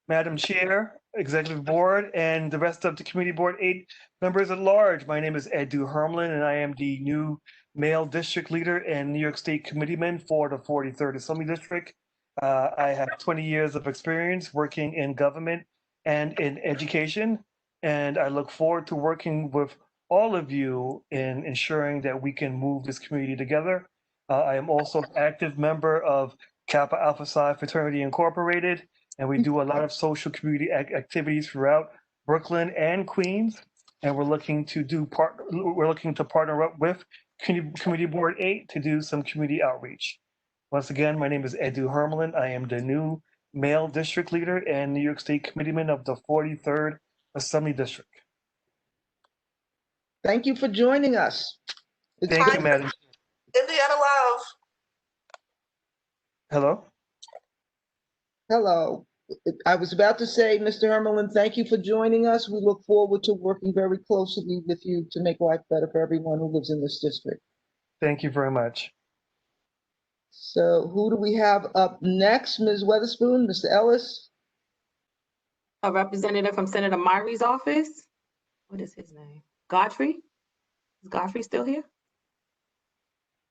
Madam Chair, Executive Board, and the rest of the Committee Board 8 members at large. My name is Edu Hermlin, and I am the new male district leader and New York State Committeeman for the 43rd Assembly District. I have 20 years of experience working in government and in education, and I look forward to working with all of you in ensuring that we can move this community together. I am also an active member of Kappa Alpha Psi Fraternity Incorporated, and we do a lot of social community activities throughout Brooklyn and Queens. And we're looking to partner up with Committee Board 8 to do some community outreach. Once again, my name is Edu Hermlin. I am the new male district leader and New York State Committeeman of the 43rd Assembly District. Thank you for joining us. Thank you, Madam. Indiana Love. Hello? Hello. I was about to say, Mr. Hermelin, thank you for joining us. We look forward to working very closely with you to make life better for everyone who lives in this district. Thank you very much. So who do we have up next? Ms. Weatherspoon, Mr. Ellis? A representative from Senator Myrie's office. What is his name? Godfrey? Is Godfrey still here?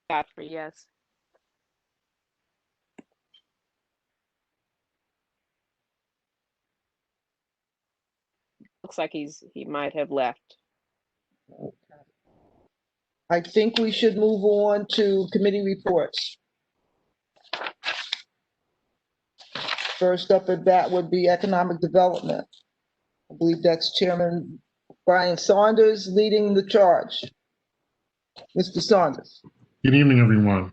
Godfrey, yes. Looks like he might have left. I think we should move on to committee reports. First up at bat would be economic development. I believe that's Chairman Brian Saunders leading the charge. Mr. Saunders. Good evening, everyone.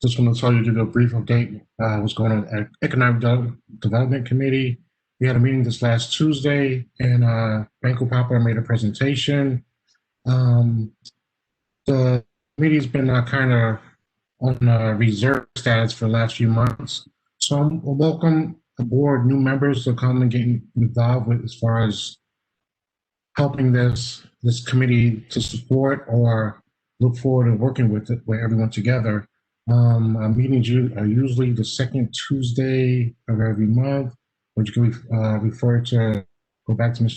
Just want to tell you, give you a brief update. What's going on at Economic Development Committee. We had a meeting this last Tuesday, and Banco Popular made a presentation. The committee's been kind of on reserve status for the last few months. So I welcome aboard new members to come and get involved with as far as helping this committee to support or look forward to working with everyone together. Our meetings are usually the second Tuesday of every month, which you can refer to, go back to Ms.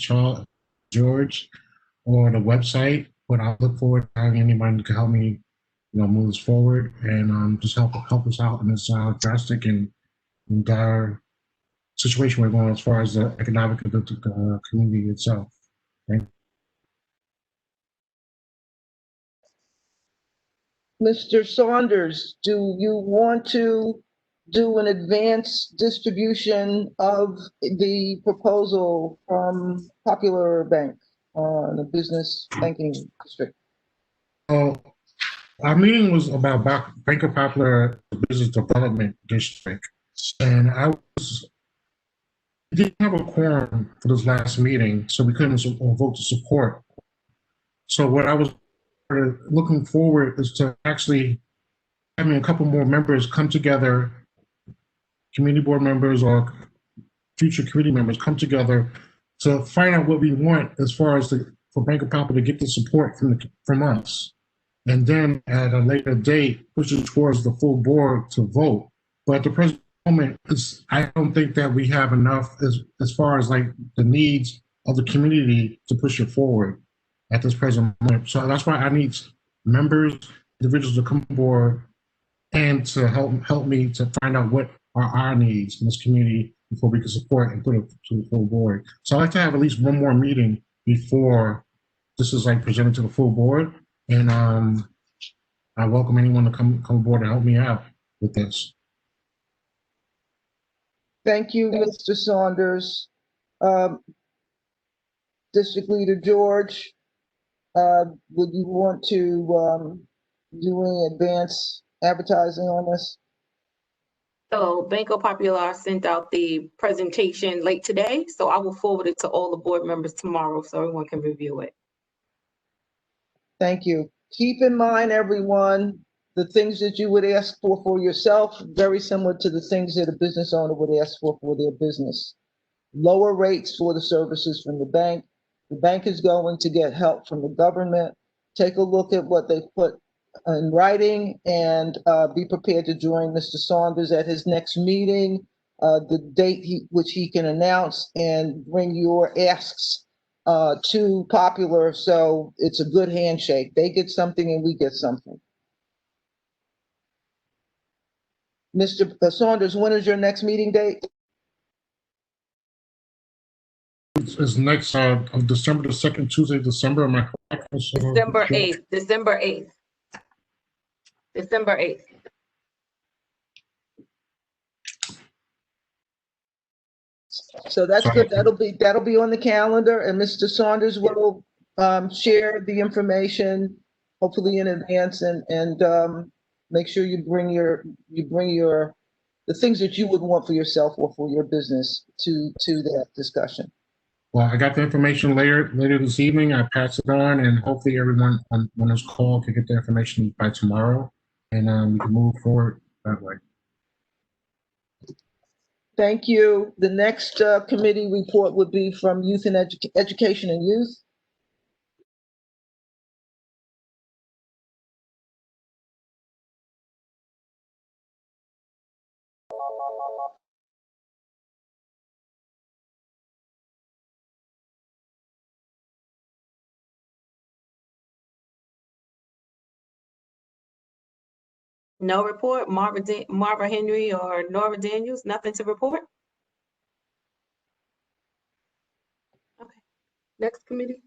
George or the website. But I look forward to having anyone who can help me, move us forward and just help us out in this drastic and dire situation we're going as far as the economic community itself. Thank you. Mr. Saunders, do you want to do an advance distribution of the proposal from Popular Bank on the business banking district? Our meeting was about Bank of Popular Business Development District, and didn't have a quorum for this last meeting, so we couldn't vote to support. So what I was looking forward is to actually having a couple more members come together, community board members or future committee members come together to find out what we want as far as for Bank of Popular to get the support from us. And then at a later date, push it towards the full board to vote. But at the present moment, I don't think that we have enough as far as like the needs of the community to push it forward at this present moment. So that's why I need members, individuals to come aboard and to help me to find out what our needs in this community before we can support and put it to the full board. So I'd like to have at least one more meeting before this is like presented to the full board. And I welcome anyone to come aboard and help me out with this. Thank you, Mr. Saunders. District Leader George, would you want to do any advance advertising on this? So Banco Popular sent out the presentation late today, so I will forward it to all the board members tomorrow so everyone can review it. Thank you. Keep in mind, everyone, the things that you would ask for yourself, very similar to the things that a business owner would ask for their business. Lower rates for the services from the bank. The bank is going to get help from the government. Take a look at what they put in writing and be prepared to join Mr. Saunders at his next meeting, the date which he can announce, and bring your asks to Popular so it's a good handshake. They get something and we get something. Mr. Saunders, when is your next meeting date? It's next of December, the second Tuesday of December. Am I correct? December 8th, December 8th. December 8th. So that's good. That'll be on the calendar, and Mr. Saunders will share the information, hopefully in advance, and make sure you bring the things that you would want for yourself or for your business to that discussion. Well, I got the information later this evening. I pass it on, and hopefully everyone on this call can get the information by tomorrow, and we can move forward that way. Thank you. The next committee report would be from Youth and Education and Youth. No report. Marva Henry or Nora Daniels, nothing to report. Okay. Next committee.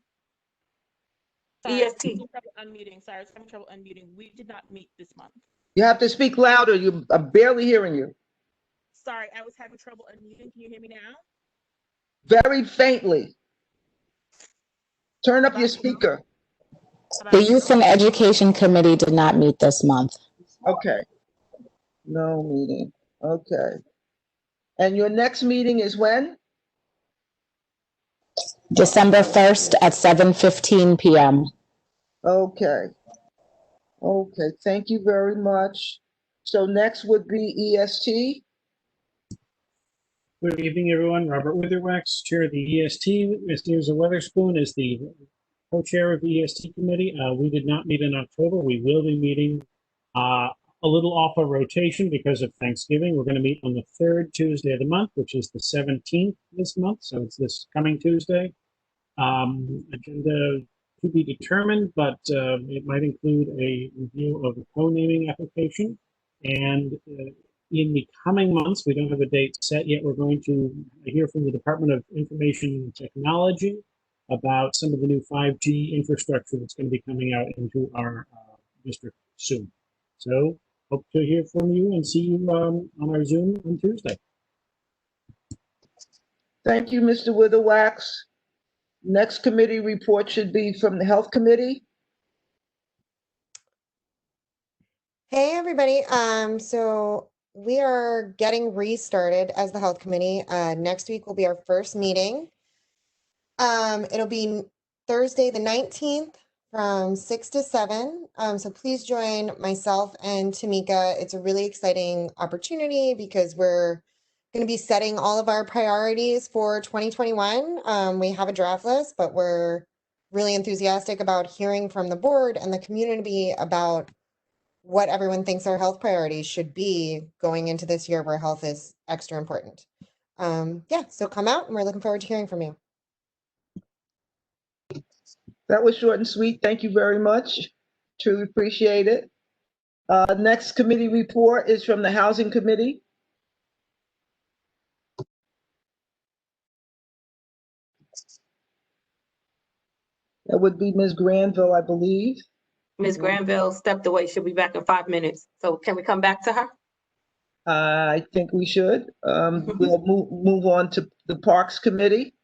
Sorry, EST. unmuting. Sorry, I was having trouble unmuting. We did not meet this month. You have to speak louder. I'm barely hearing you. Sorry, I was having trouble unmuting. Can you hear me now? Very faintly. Turn up your speaker. The Youth and Education Committee did not meet this month. Okay. No meeting. Okay. And your next meeting is when? December 1st at 7:15 p.m. Okay. Okay, thank you very much. So next would be EST. Good evening, everyone. Robert Witherwax, Chair of the EST. Ms. Dearza Weatherspoon is the co-chair of the EST committee. We did not meet in October. We will be meeting a little off a rotation because of Thanksgiving. We're going to meet on the third Tuesday of the month, which is the 17th this month. So it's this coming Tuesday. Agenda to be determined, but it might include a review of the co-naming application. And in the coming months, we don't have a date set yet. We're going to hear from the Department of Information Technology about some of the new 5G infrastructure that's going to be coming out into our district soon. So hope to hear from you and see you on our Zoom on Tuesday. Thank you, Mr. Witherwax. Next committee report should be from the Health Committee. Hey, everybody. So we are getting restarted as the Health Committee. Next week will be our first meeting. It'll be Thursday, the 19th from 6 to 7. So please join myself and Tamika. It's a really exciting opportunity because we're going to be setting all of our priorities for 2021. We have a draft list, but we're really enthusiastic about hearing from the board and the community about what everyone thinks our health priorities should be going into this year where health is extra important. Yeah, so come out and we're looking forward to hearing from you. That was short and sweet. Thank you very much. Truly appreciate it. Next committee report is from the Housing Committee. That would be Ms. Granville, I believe. Ms. Granville stepped away. She'll be back in 5 minutes. So can we come back to her? I think we should. We'll move on to the Parks Committee.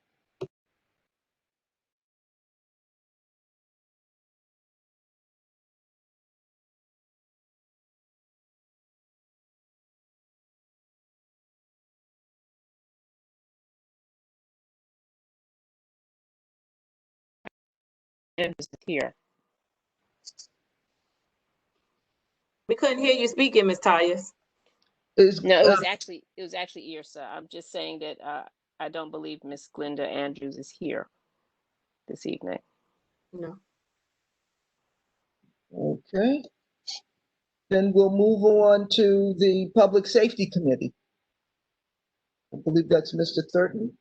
And it's here. We couldn't hear you speaking, Ms. Tyus. No, it was actually Irsa. I'm just saying that I don't believe Miss Glenda Andrews is here this evening. No. Okay. Then we'll move on to the Public Safety Committee. I believe that's Mr. Thurton.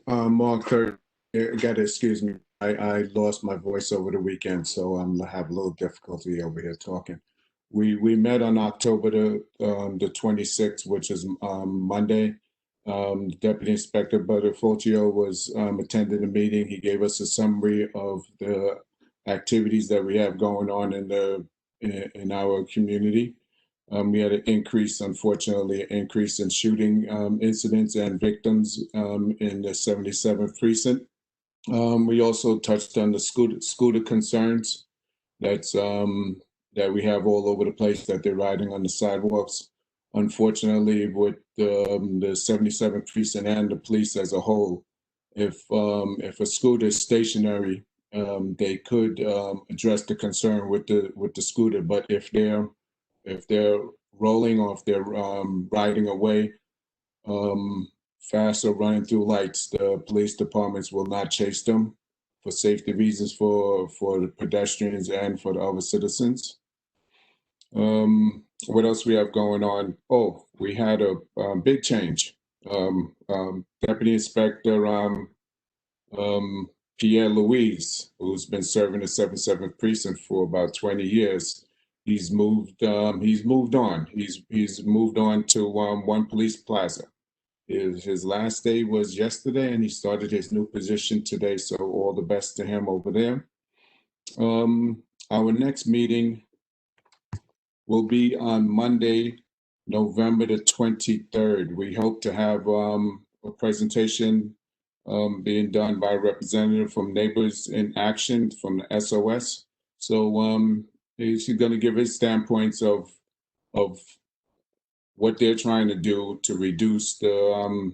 Mark Thurton, you gotta excuse me. I lost my voice over the weekend, so I'm have a little difficulty over here talking. We met on October the 26th, which is Monday. Deputy Inspector Butterfolcio was attending the meeting. He gave us a summary of the activities that we have going on in our community. We had an increase, unfortunately, in shooting incidents and victims in the 77th precinct. We also touched on the scooter concerns that we have all over the place, that they're riding on the sidewalks. Unfortunately, with the 77th precinct and the police as a whole, if a scooter is stationary, they could address the concern with the scooter. But if they're rolling or if they're riding away fast or running through lights, the police departments will not chase them for safety reasons for the pedestrians and for the other citizens. What else we have going on? Oh, we had a big change. Deputy Inspector Pierre Louise, who's been serving the 77th precinct for about 20 years, he's moved on. He's moved on to One Police Plaza. His last day was yesterday, and he started his new position today. So all the best to him over there. Our next meeting will be on Monday, November the 23rd. We hope to have a presentation being done by a representative from Neighbors in Action from the SOS. So he's going to give his standpoints of what they're trying to do to reduce the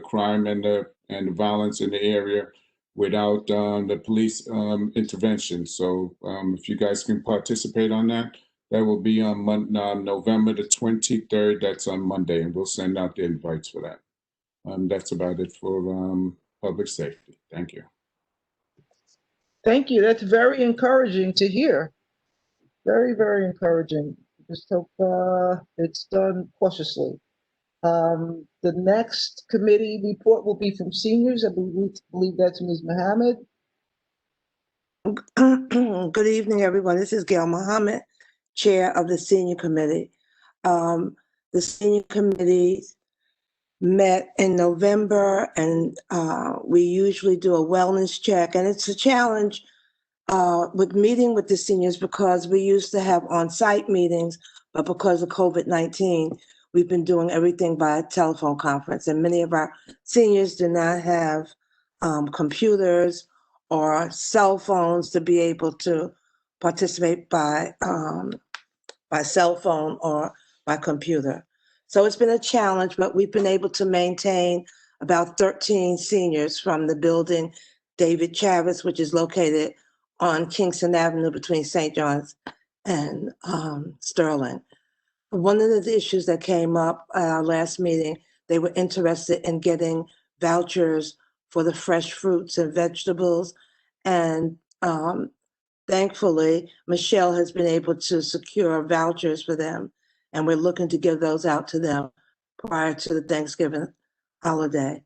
crime and the violence in the area without the police intervention. So if you guys can participate on that, that will be on November the 23rd. That's on Monday, and we'll send out the invites for that. That's about it for public safety. Thank you. Thank you. That's very encouraging to hear. Very, very encouraging. Just hope it's done cautiously. The next committee report will be from seniors. I believe that's Ms. Mohammed. Good evening, everyone. This is Gail Mohammed, Chair of the Senior Committee. The Senior Committee met in November, and we usually do a wellness check, and it's a challenge with meeting with the seniors because we used to have on-site meetings, but because of COVID-19, we've been doing everything by telephone conference, and many of our seniors do not have computers or cell phones to be able to participate by cell phone or by computer. So it's been a challenge, but we've been able to maintain about 13 seniors from the building David Chavis, which is located on Kingston Avenue between St. John's and Sterling. One of the issues that came up at our last meeting, they were interested in getting vouchers for the fresh fruits and vegetables. And thankfully, Michelle has been able to secure vouchers for them. And we're looking to give those out to them prior to the Thanksgiving holiday.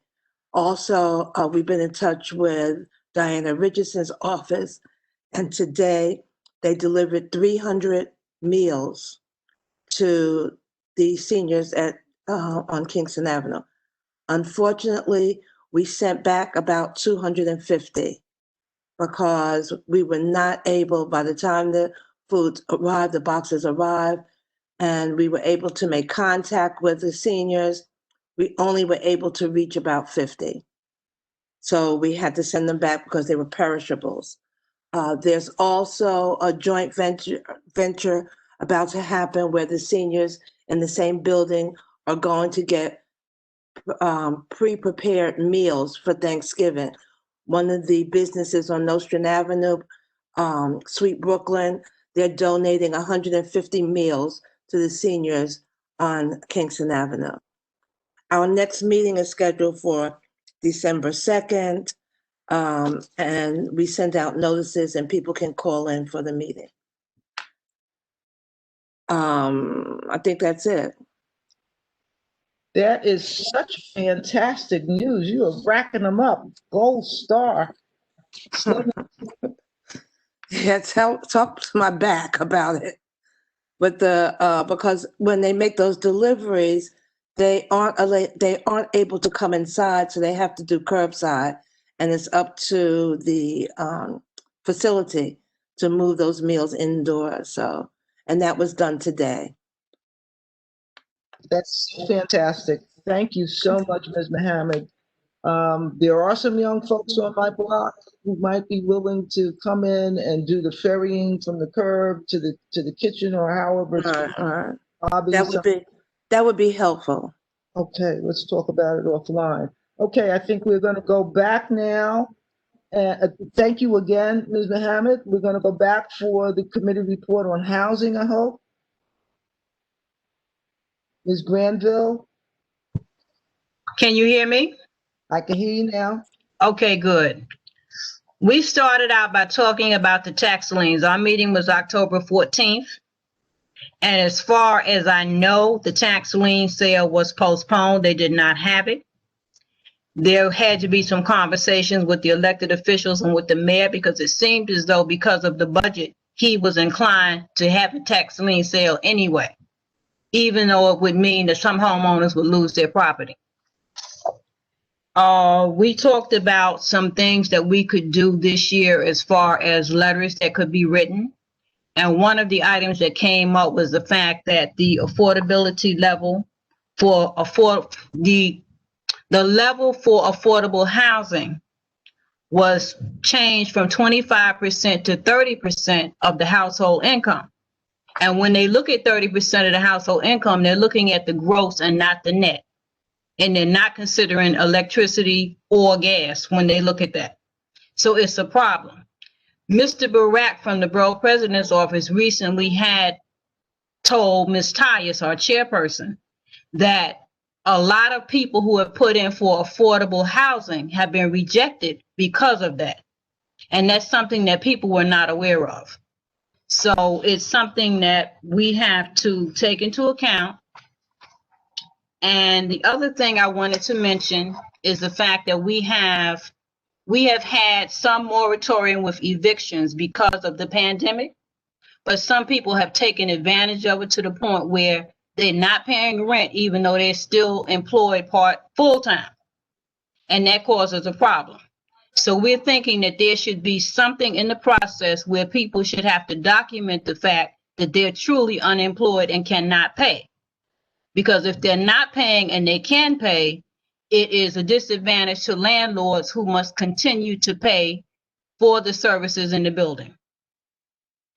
Also, we've been in touch with Diana Richardson's office, and today they delivered 300 meals to the seniors on Kingston Avenue. Unfortunately, we sent back about 250. because we were not able, by the time the food arrived, the boxes arrived, and we were able to make contact with the seniors, we only were able to reach about 50. So we had to send them back because they were perishables. There's also a joint venture about to happen where the seniors in the same building are going to get pre-prepared meals for Thanksgiving. One of the businesses on Nostrand Avenue, Sweet Brooklyn, they're donating 150 meals to the seniors on Kingston Avenue. Our next meeting is scheduled for December 2nd, and we send out notices and people can call in for the meeting. I think that's it. That is such fantastic news. You are racking them up. Gold star. Yeah, talk to my back about it. But because when they make those deliveries, they aren't able to come inside, so they have to do curbside, and it's up to the facility to move those meals indoors. So, and that was done today. That's fantastic. Thank you so much, Ms. Mohammed. There are some young folks on my block who might be willing to come in and do the ferrying from the curb to the kitchen or however it's That would be helpful. Okay, let's talk about it offline. Okay, I think we're going to go back now. Thank you again, Ms. Mohammed. We're going to go back for the committee report on housing, I hope. Ms. Granville? Can you hear me? I can hear you now. Okay, good. We started out by talking about the tax liens. Our meeting was October 14th. And as far as I know, the tax lien sale was postponed. They did not have it. There had to be some conversations with the elected officials and with the mayor because it seemed as though because of the budget, he was inclined to have a tax lien sale anyway, even though it would mean that some homeowners would lose their property. We talked about some things that we could do this year as far as letters that could be written. And one of the items that came up was the fact that the affordability level for the level for affordable housing was changed from 25% to 30% of the household income. And when they look at 30% of the household income, they're looking at the gross and not the net. And they're not considering electricity or gas when they look at that. So it's a problem. Mr. Barak from the Borough President's Office recently had told Ms. Tyus, our chairperson, that a lot of people who have put in for affordable housing have been rejected because of that. And that's something that people were not aware of. So it's something that we have to take into account. And the other thing I wanted to mention is the fact that we have had some moratorium with evictions because of the pandemic, but some people have taken advantage of it to the point where they're not paying rent, even though they're still employed full-time. And that causes a problem. So we're thinking that there should be something in the process where people should have to document the fact that they're truly unemployed and cannot pay. Because if they're not paying and they can pay, it is a disadvantage to landlords who must continue to pay for the services in the building.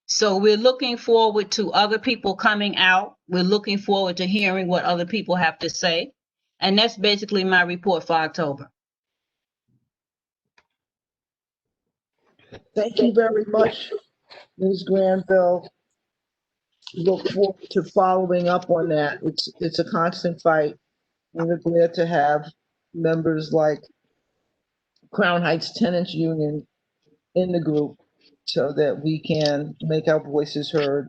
So we're looking forward to other people coming out. We're looking forward to hearing what other people have to say. And that's basically my report for October. Thank you very much, Ms. Granville. Look forward to following up on that. It's a constant fight. And we're glad to have members like Crown Heights Tenants Union in the group so that we can make our voices heard.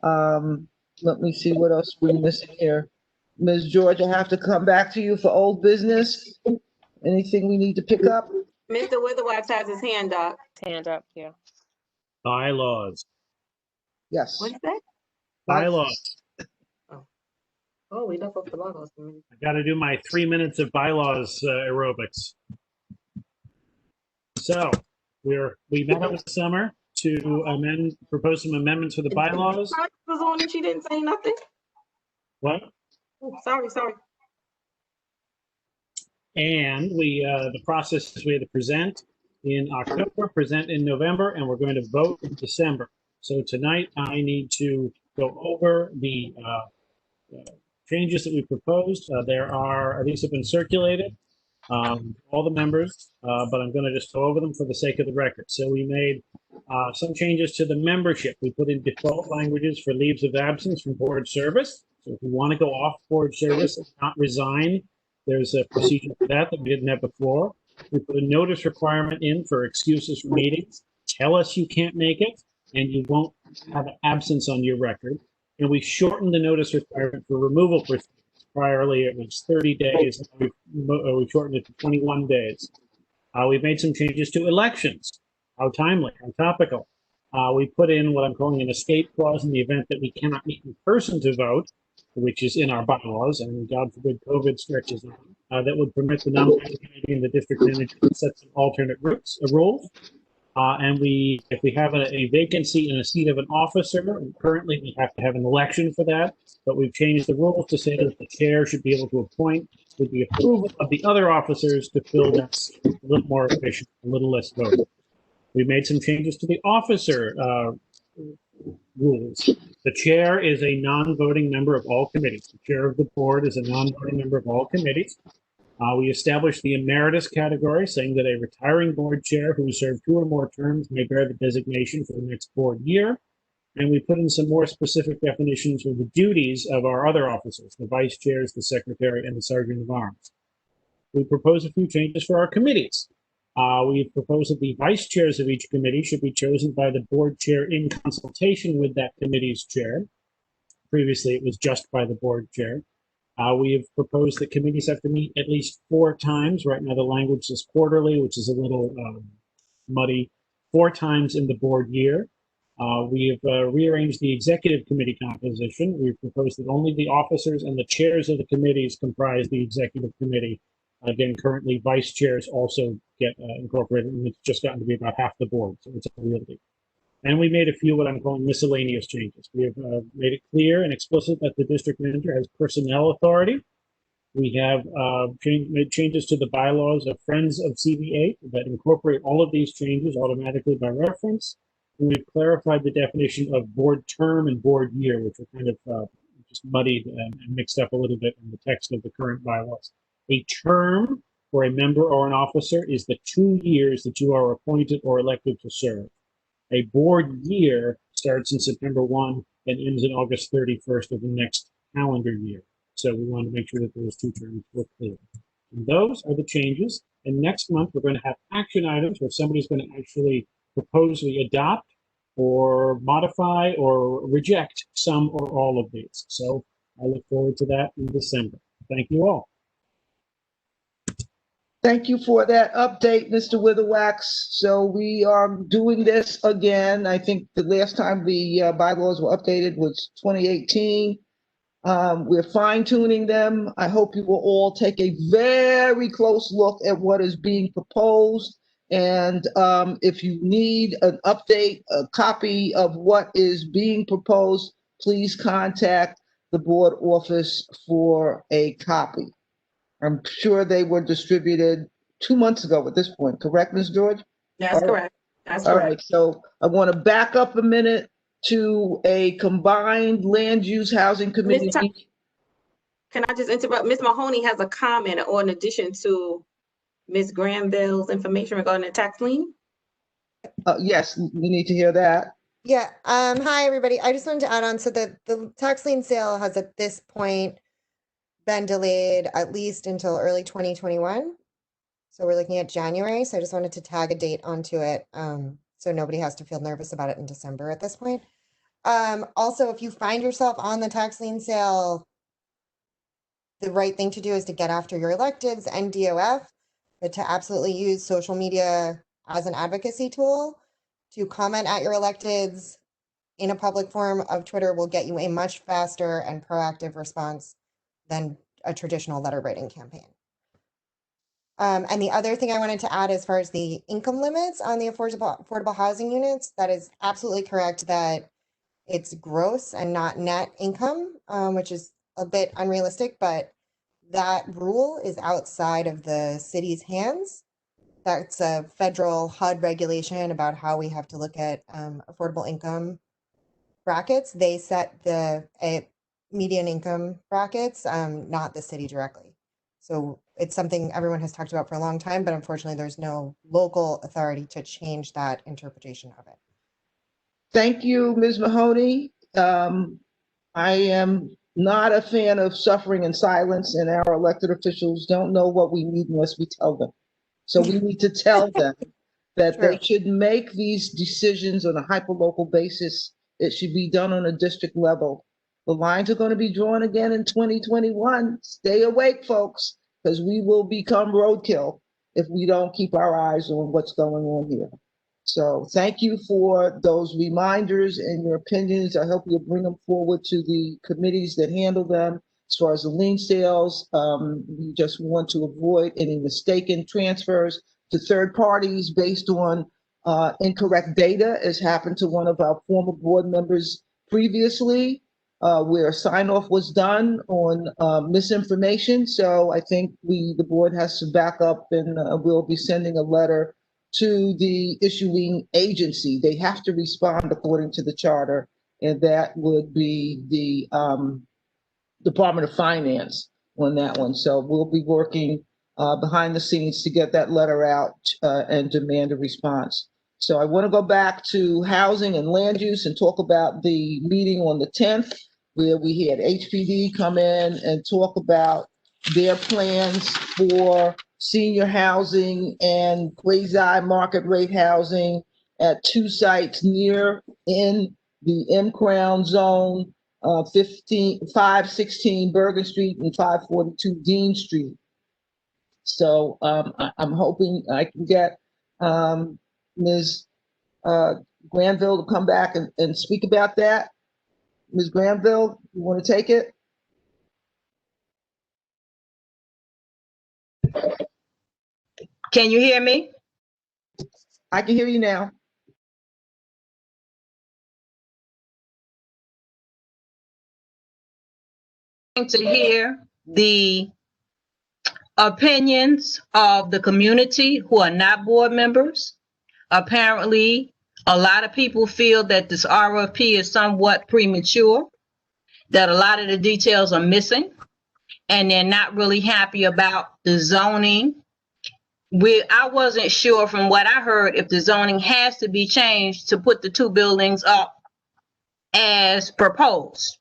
Let me see what else we're missing here. Ms. George, I have to come back to you for old business. Anything we need to pick up? Mr. Witherwax has his hand up. Hand up, yeah. Bylaws. Yes. What's that? Bylaws. Oh, we left off the bylaws. I got to do my 3 minutes of bylaws aerobics. So We met over the summer to propose some amendments for the bylaws. Was on and she didn't say nothing. What? Oh, sorry. And the process is we had to present in October, present in November, and we're going to vote in December. So tonight I need to go over the changes that we proposed. These have been circulated, all the members, but I'm going to just go over them for the sake of the record. So we made some changes to the membership. We put in default languages for leaves of absence from board service. So if you want to go off board service and not resign, there's a procedure for that we didn't have before. We put a notice requirement in for excuses for meetings. Tell us you can't make it, and you won't have absence on your record. And we shortened the notice requirement for removal proceedings. Priorly, it was 30 days. We shortened it to 21 days. We've made some changes to elections. How timely, how topical. We put in what I'm calling an escape clause in the event that we cannot meet in person to vote, which is in our bylaws, and God forbid COVID stretches on, that would permit the nominating committee and the district manager to set some alternate rules. And if we have a vacancy in a seat of an officer, currently we have to have an election for that, but we've changed the rules to say that the chair should be able to appoint with the approval of the other officers to fill that seat a little more efficient, a little less voting. We made some changes to the officer rules. The chair is a non-voting member of all committees. The chair of the board is a non-voting member of all committees. We established the emeritus category, saying that a retiring board chair who served 2 or more terms may bear the designation for the next board year. And we put in some more specific definitions for the duties of our other officers, the vice chairs, the secretary, and the sergeant of arms. We propose a few changes for our committees. We propose that the vice chairs of each committee should be chosen by the board chair in consultation with that committee's chair. Previously, it was just by the board chair. We have proposed that committees have to meet at least 4 times. Right now, the language is quarterly, which is a little muddy. 4 times in the board year. We have rearranged the executive committee composition. We've proposed that only the officers and the chairs of the committees comprise the executive committee. Again, currently, vice chairs also get incorporated, and it's just gotten to be about half the board, so it's a real deal. And we made a few what I'm calling miscellaneous changes. We have made it clear and explicit that the district manager has personnel authority. We have made changes to the bylaws of Friends of CB8 that incorporate all of these changes automatically by reference. And we've clarified the definition of board term and board year, which are kind of just muddied and mixed up a little bit in the text of the current bylaws. A term for a member or an officer is the 2 years that you are appointed or elected to serve. A board year starts in September 1 and ends in August 31st of the next calendar year. So we want to make sure that those 2 terms were clear. And those are the changes. And next month, we're going to have action items where somebody's going to actually propose we adopt or modify or reject some or all of these. So I look forward to that in December. Thank you all. Thank you for that update, Mr. Witherwax. So we are doing this again. I think the last time the bylaws were updated was 2018. We're fine tuning them. I hope you will all take a very close look at what is being proposed. And if you need an update, a copy of what is being proposed, please contact the board office for a copy. I'm sure they were distributed 2 months ago at this point, correct, Ms. George? That's correct. That's All correct. right, so I want to back up a minute to a combined land use housing committee. Can I just interrupt? Ms. Mahoney has a comment or in addition to Ms. Granville's information regarding the tax lien? Yes, we need to hear that. Yeah. Hi, everybody. I just wanted to add on. So the tax lien sale has at this point been delayed at least until early 2021. So we're looking at January. So I just wanted to tag a date onto it so nobody has to feel nervous about it in December at this point. Also, if you find yourself on the tax lien sale, the right thing to do is to get after your electives and DOF, but to absolutely use social media as an advocacy tool to comment at your electeds in a public forum of Twitter will get you a much faster and proactive response than a traditional letter writing campaign. And the other thing I wanted to add as far as the income limits on the affordable housing units, that is absolutely correct that it's gross and not net income, which is a bit unrealistic, but that rule is outside of the city's hands. That's a federal HUD regulation about how we have to look at affordable income brackets. They set the median income brackets, not the city directly. So it's something everyone has talked about for a long time, but unfortunately there's no local authority to change that interpretation of it. Thank you, Ms. Mahoney. I am not a fan of suffering in silence, and our elected officials don't know what we need unless we tell them. So we need to tell them that they should make these decisions on a hyperlocal basis. It should be done on a district level. The lines are going to be drawn again in 2021. Stay awake, folks, because we will become roadkill if we don't keep our eyes on what's going on here. So thank you for those reminders and your opinions. I hope you'll bring them forward to the committees that handle them. As far as the lien sales, we just want to avoid any mistaken transfers to third parties based on incorrect data, as happened to one of our former board members previously, where a sign-off was done on misinformation. So I think the board has to back up, and we'll be sending a letter to the issuing agency. They have to respond according to the charter, and that would be the Department of Finance on that one. So we'll be working behind the scenes to get that letter out and demand a response. So I want to go back to housing and land use and talk about the meeting on the 10th, where we had HPD come in and talk about their plans for senior housing and quasi market rate housing at two sites near in the M-Crown zone, 516 Bergen Street and 542 Dean Street. So I'm hoping I can get Ms. Granville to come back and speak about that. Ms. Granville, you want to take it? Can you hear me? I can hear you now. To hear the opinions of the community who are not board members. Apparently, a lot of people feel that this RFP is somewhat premature, that a lot of the details are missing, and they're not really happy about the zoning. I wasn't sure from what I heard if the zoning has to be changed to put the two buildings up as proposed.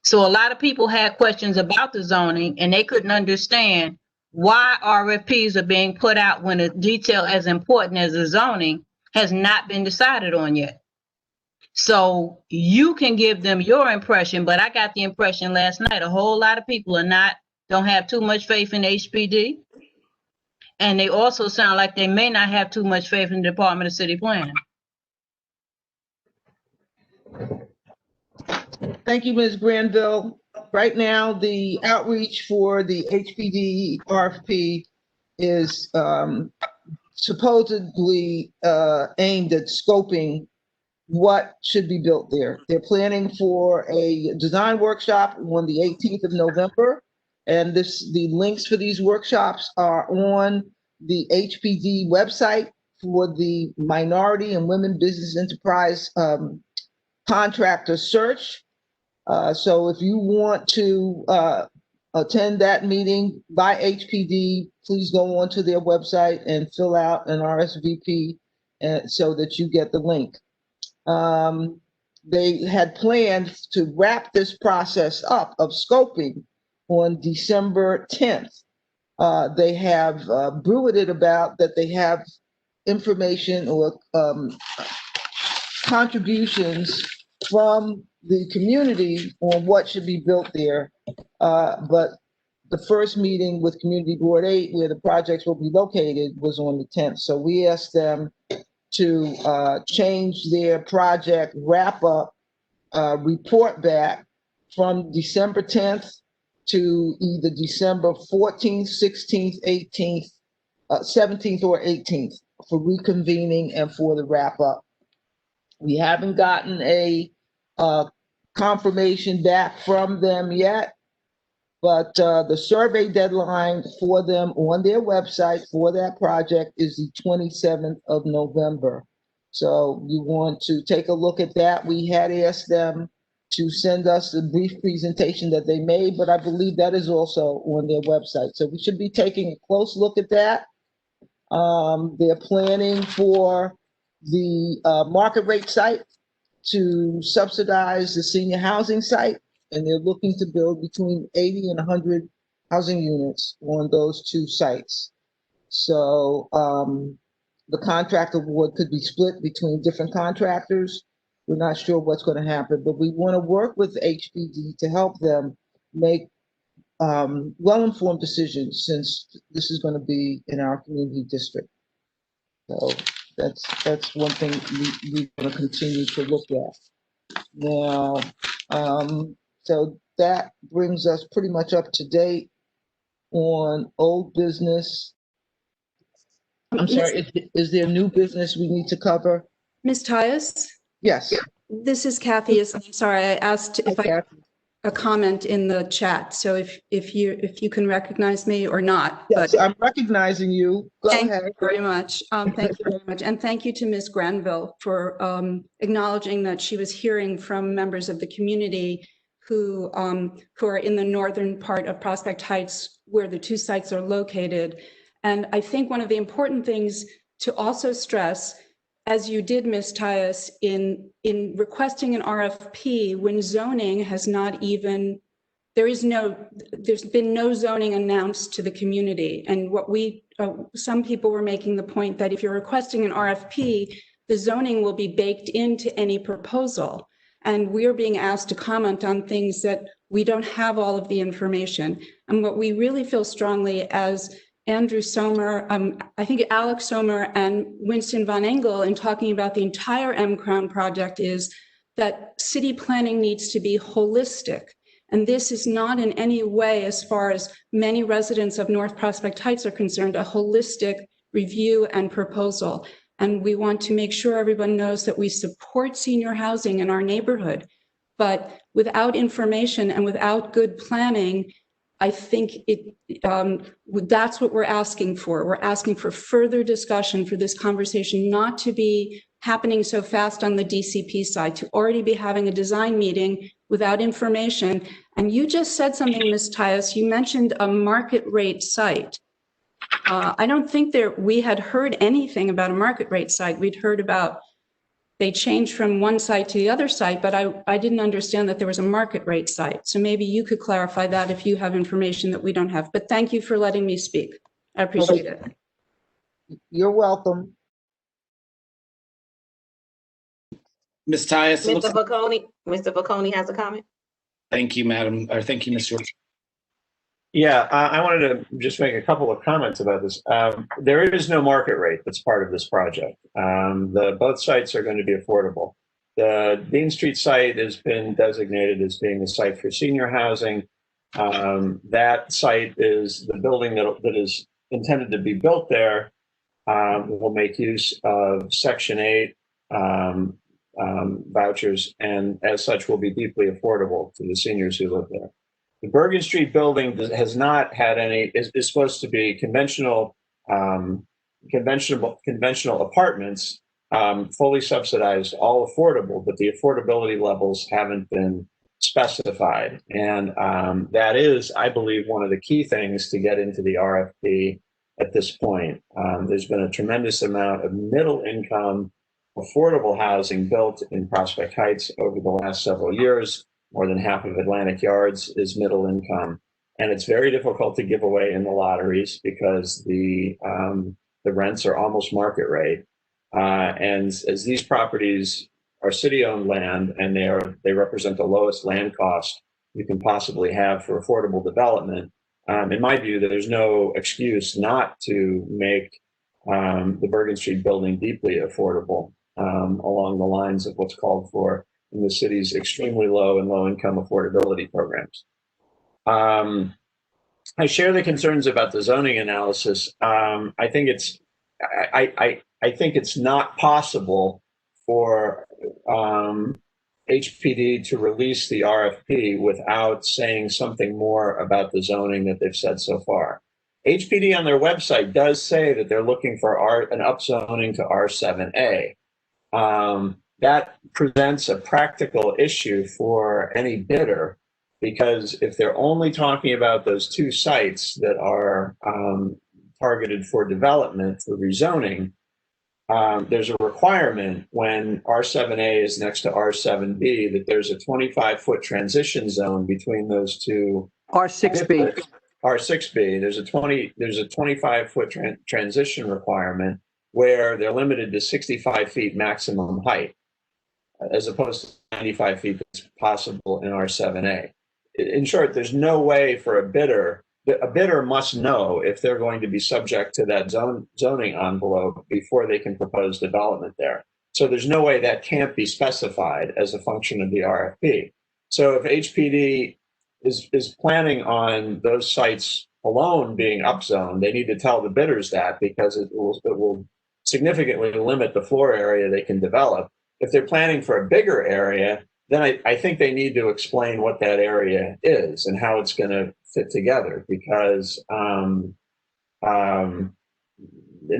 So a lot of people had questions about the zoning, and they couldn't understand why RFPs are being put out when a detail as important as the zoning has not been decided on yet. So you can give them your impression, but I got the impression last night a whole lot of people don't have too much faith in HPD. And they also sound like they may not have too much faith in the Department of City Planning. Thank you, Ms. Granville. Right now, the outreach for the HPD RFP is supposedly aimed at scoping what should be built there. They're planning for a design workshop on the 18th of November. And the links for these workshops are on the HPD website for the Minority and Women Business Enterprise Contractor Search. So if you want to attend that meeting by HPD, please go onto their website and fill out an RSVP so that you get the link. They had planned to wrap this process up of scoping on December 10th. They have bruited about that they have information or contributions from the community on what should be built there. But the first meeting with Community Board 8, where the projects will be located, was on the 10th. So we asked them to change their project wrap-up report back from December 10th to either December 14th, 16th, 18th, 17th or 18th for reconvening and for the wrap up. We haven't gotten a confirmation back from them yet, but the survey deadline for them on their website for that project is the 27th of November. So you want to take a look at that. We had asked them to send us a brief presentation that they made, but I believe that is also on their website. So we should be taking a close look at that. They're planning for the market rate site to subsidize the senior housing site, and they're looking to build between 80 and 100 housing units on those two sites. So the contract award could be split between different contractors. We're not sure what's going to happen, but we want to work with HPD to help them make well-informed decisions, since this is going to be in our community district. So that's one thing we're going to continue to look at. Now, so that brings us pretty much up to date on old business. I'm sorry, is there new business we need to cover? Ms. Tyus? Yes. This is Kathy. I'm sorry, I asked if I a comment in the chat. So if you can recognize me or not. Yes, but I'm recognizing you. Go thank ahead. you very much. Thank you very much. And thank you to Ms. Granville for acknowledging that she was hearing from members of the community who are in the northern part of Prospect Heights, where the two sites are located. And I think one of the important things to also stress, as you did, Ms. Tyus, in requesting an RFP when zoning has not even, there's been no zoning announced to the community. And what some people were making the point that if you're requesting an RFP, the zoning will be baked into any proposal. And we're being asked to comment on things that we don't have all of the information. And what we really feel strongly as Andrew Sommer, I think Alex Sommer and Winston Van Engel, in talking about the entire M-Crown project, is that city planning needs to be holistic. And this is not in any way, as far as many residents of North Prospect Heights are concerned, a holistic review and proposal. And we want to make sure everyone knows that we support senior housing in our neighborhood. But without information and without good planning, I think that's what we're asking for. We're asking for further discussion, for this conversation not to be happening so fast on the DCP side, to already be having a design meeting without information. And you just said something, Ms. Tyus, you mentioned a market rate site. I don't think we had heard anything about a market rate site. We'd heard about they changed from one site to the other site, but I didn't understand that there was a market rate site. So maybe you could clarify that if you have information that we don't have. But thank you for letting me speak. I appreciate it. You're welcome. Ms. Tyus. Mr. Bocconi has a comment. Thank you, Madam, or thank you, Mr. Yeah, I wanted to just make a couple of comments about this. There is no market rate that's part of this project. Both sites are going to be affordable. The Dean Street site has been designated as being a site for senior housing. That site is the building that is intended to be built there. Will make use of Section 8 vouchers, and as such will be deeply affordable to the seniors who live there. The Bergen Street building has not had any, is supposed to be conventional apartments, fully subsidized, all affordable, but the affordability levels haven't been specified. And that is, I believe, one of the key things to get into the RFP at this point. There's been a tremendous amount of middle income, affordable housing built in Prospect Heights over the last several years. More than half of Atlantic Yards is middle income. And it's very difficult to give away in the lotteries because the rents are almost market rate. And as these properties are city-owned land and they represent the lowest land cost you can possibly have for affordable development, in my view, there's no excuse not to make the Bergen Street building deeply affordable along the lines of what's called for in the city's extremely low and low income affordability programs. I share the concerns about the zoning analysis. I think it's not possible for HPD to release the RFP without saying something more about the zoning that they've said so far. HPD on their website does say that they're looking for an upzoning to R7A. That presents a practical issue for any bidder, because if they're only talking about those two sites that are targeted for development, for rezoning, there's a requirement when R7A is next to R7B that there's a 25-foot transition zone between those two. R6B. R6B, there's a 25-foot transition requirement where they're limited to 65 feet maximum height, as opposed to 95 feet that's possible in R7A. In short, there's no way for a bidder must know if they're going to be subject to that zoning envelope before they can propose development there. So there's no way that can't be specified as a function of the RFP. So if HPD is planning on those sites alone being upzoned, they need to tell the bidders that, because it will significantly limit the floor area they can develop. If they're planning for a bigger area, then I think they need to explain what that area is and how it's going to fit together, because in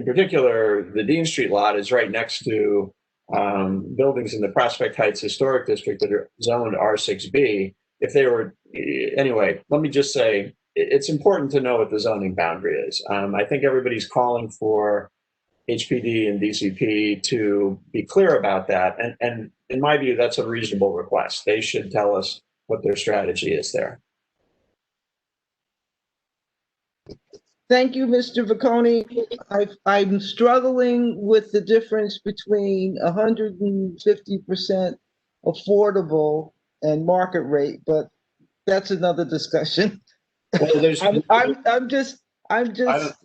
particular, the Dean Street lot is right next to buildings in the Prospect Heights Historic District that are zoned R6B. If they were, anyway, let me just say, it's important to know what the zoning boundary is. I think everybody's calling for HPD and DCP to be clear about that. And in my view, that's a reasonable request. They should tell us what their strategy is there. Thank you, Mr. Vacconi. I'm struggling with the difference between 150% affordable and market rate, but that's another discussion. Well, there's, I'm just.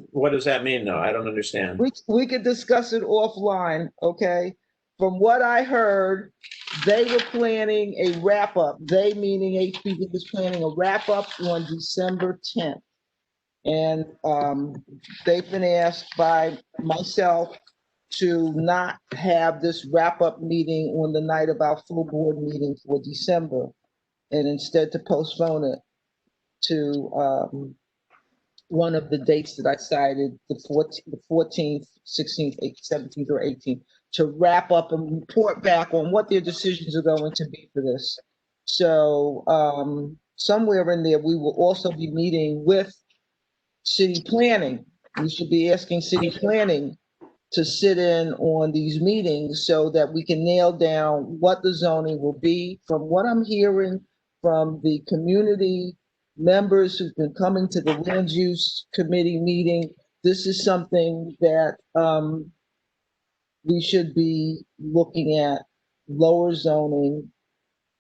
What does that mean, though? I don't understand. We could discuss it offline, okay? From what I heard, they were planning a wrap-up. They, meaning HPD, was planning a wrap-up on December 10th. And they've been asked by myself to not have this wrap-up meeting on the night of our full board meeting for December, and instead to postpone it to one of the dates that I cited, the 14th, 16th, 17th, or 18th, to wrap up and report back on what their decisions are going to be for this. So somewhere in there, we will also be meeting with city planning. We should be asking city planning to sit in on these meetings so that we can nail down what the zoning will be. From what I'm hearing from the community members who've been coming to the land use committee meeting, this is something that we should be looking at, lower zoning,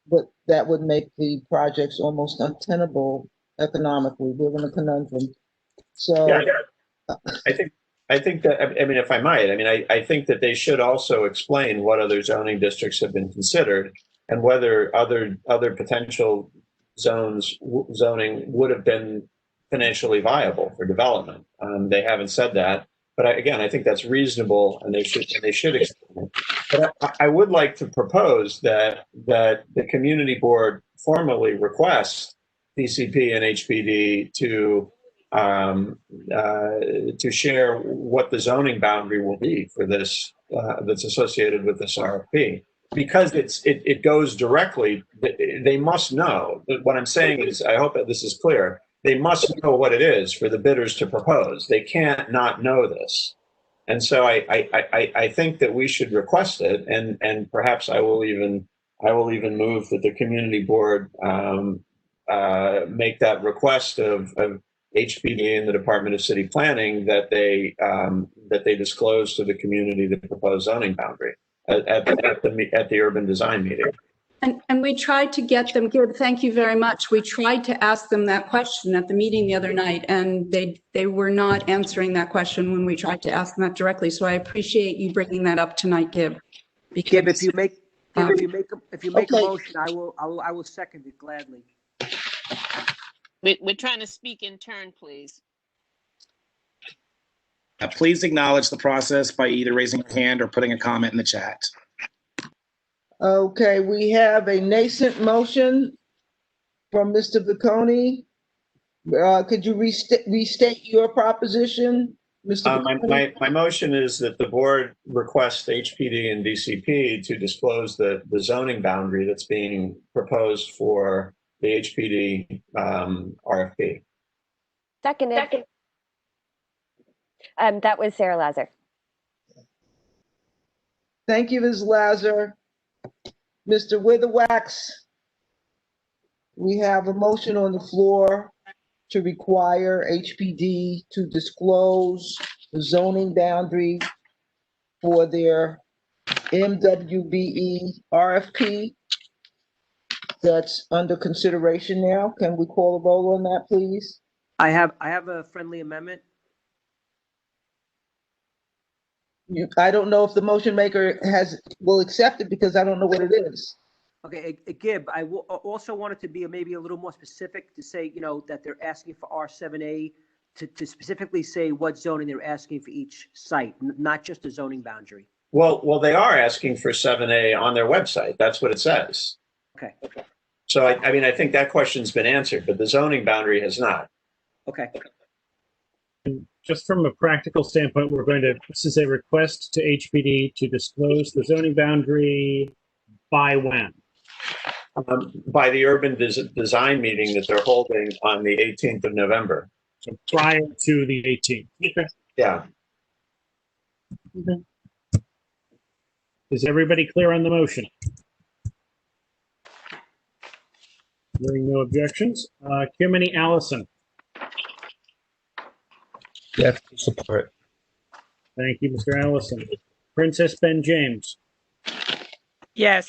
but that would make the projects almost untenable economically. We're in a conundrum. So yeah, I think that, I mean, if I might, I think that they should also explain what other zoning districts have been considered and whether other potential zoning would have been financially viable for development. They haven't said that, but I think that's reasonable, and they should explain it. But I would like to propose that the community board formally request DCP and HPD to share what the zoning boundary will be for this that's associated with this RFP. Because it goes directly, they must know. What I'm saying is, I hope that this is clear, they must know what it is for the bidders to propose. They can't not know this. And so I think that we should request it, and perhaps I will even move that the community board make that request of HPD and the Department of City Planning that they disclose to the community the proposed zoning boundary at the urban design meeting. And we tried to get them, Gib, thank you very much. We tried to ask them that question at the meeting the other night, and they were not answering that question when we tried to ask them that directly. So I appreciate you bringing that up tonight, Gib. Gib, if you make a motion, I will second it gladly. We're trying to speak in turn, please. Please acknowledge the process by either raising your hand or putting a comment in the chat. Okay, we have a nascent motion from Mr. Vicconi. Could you restate your proposition, Mr. Vicconi? My motion is that the board requests HPD and DCP to disclose the zoning boundary that's being proposed for the HPD RFP. Seconded. That was Sarah Lazar. Thank you, Ms. Lazar. Mr. Witherwax, we have a motion on the floor to require HPD to disclose the zoning boundary for their MWBE RFP that's under consideration now. Can we call a roll on that, please? I have a friendly amendment. I don't know if the motion maker will accept it because I don't know what it is. Okay, Gib, I also wanted to be maybe a little more specific to say, that they're asking for R7A to specifically say what zoning they're asking for each site, not just the zoning boundary. Well, they are asking for 7A on their website. That's what it says. Okay. So I think that question's been answered, but the zoning boundary has not. Okay. Just from a practical standpoint, this is a request to HPD to disclose the zoning boundary by when? By the urban design meeting that they're holding on the 18th of November. So prior to the 18th. Okay. Yeah. Okay. Is everybody clear on the motion? Hearing no objections. Kimini Allison. Yes, support. Thank you, Mr. Allison. Princess Ben James. Yes.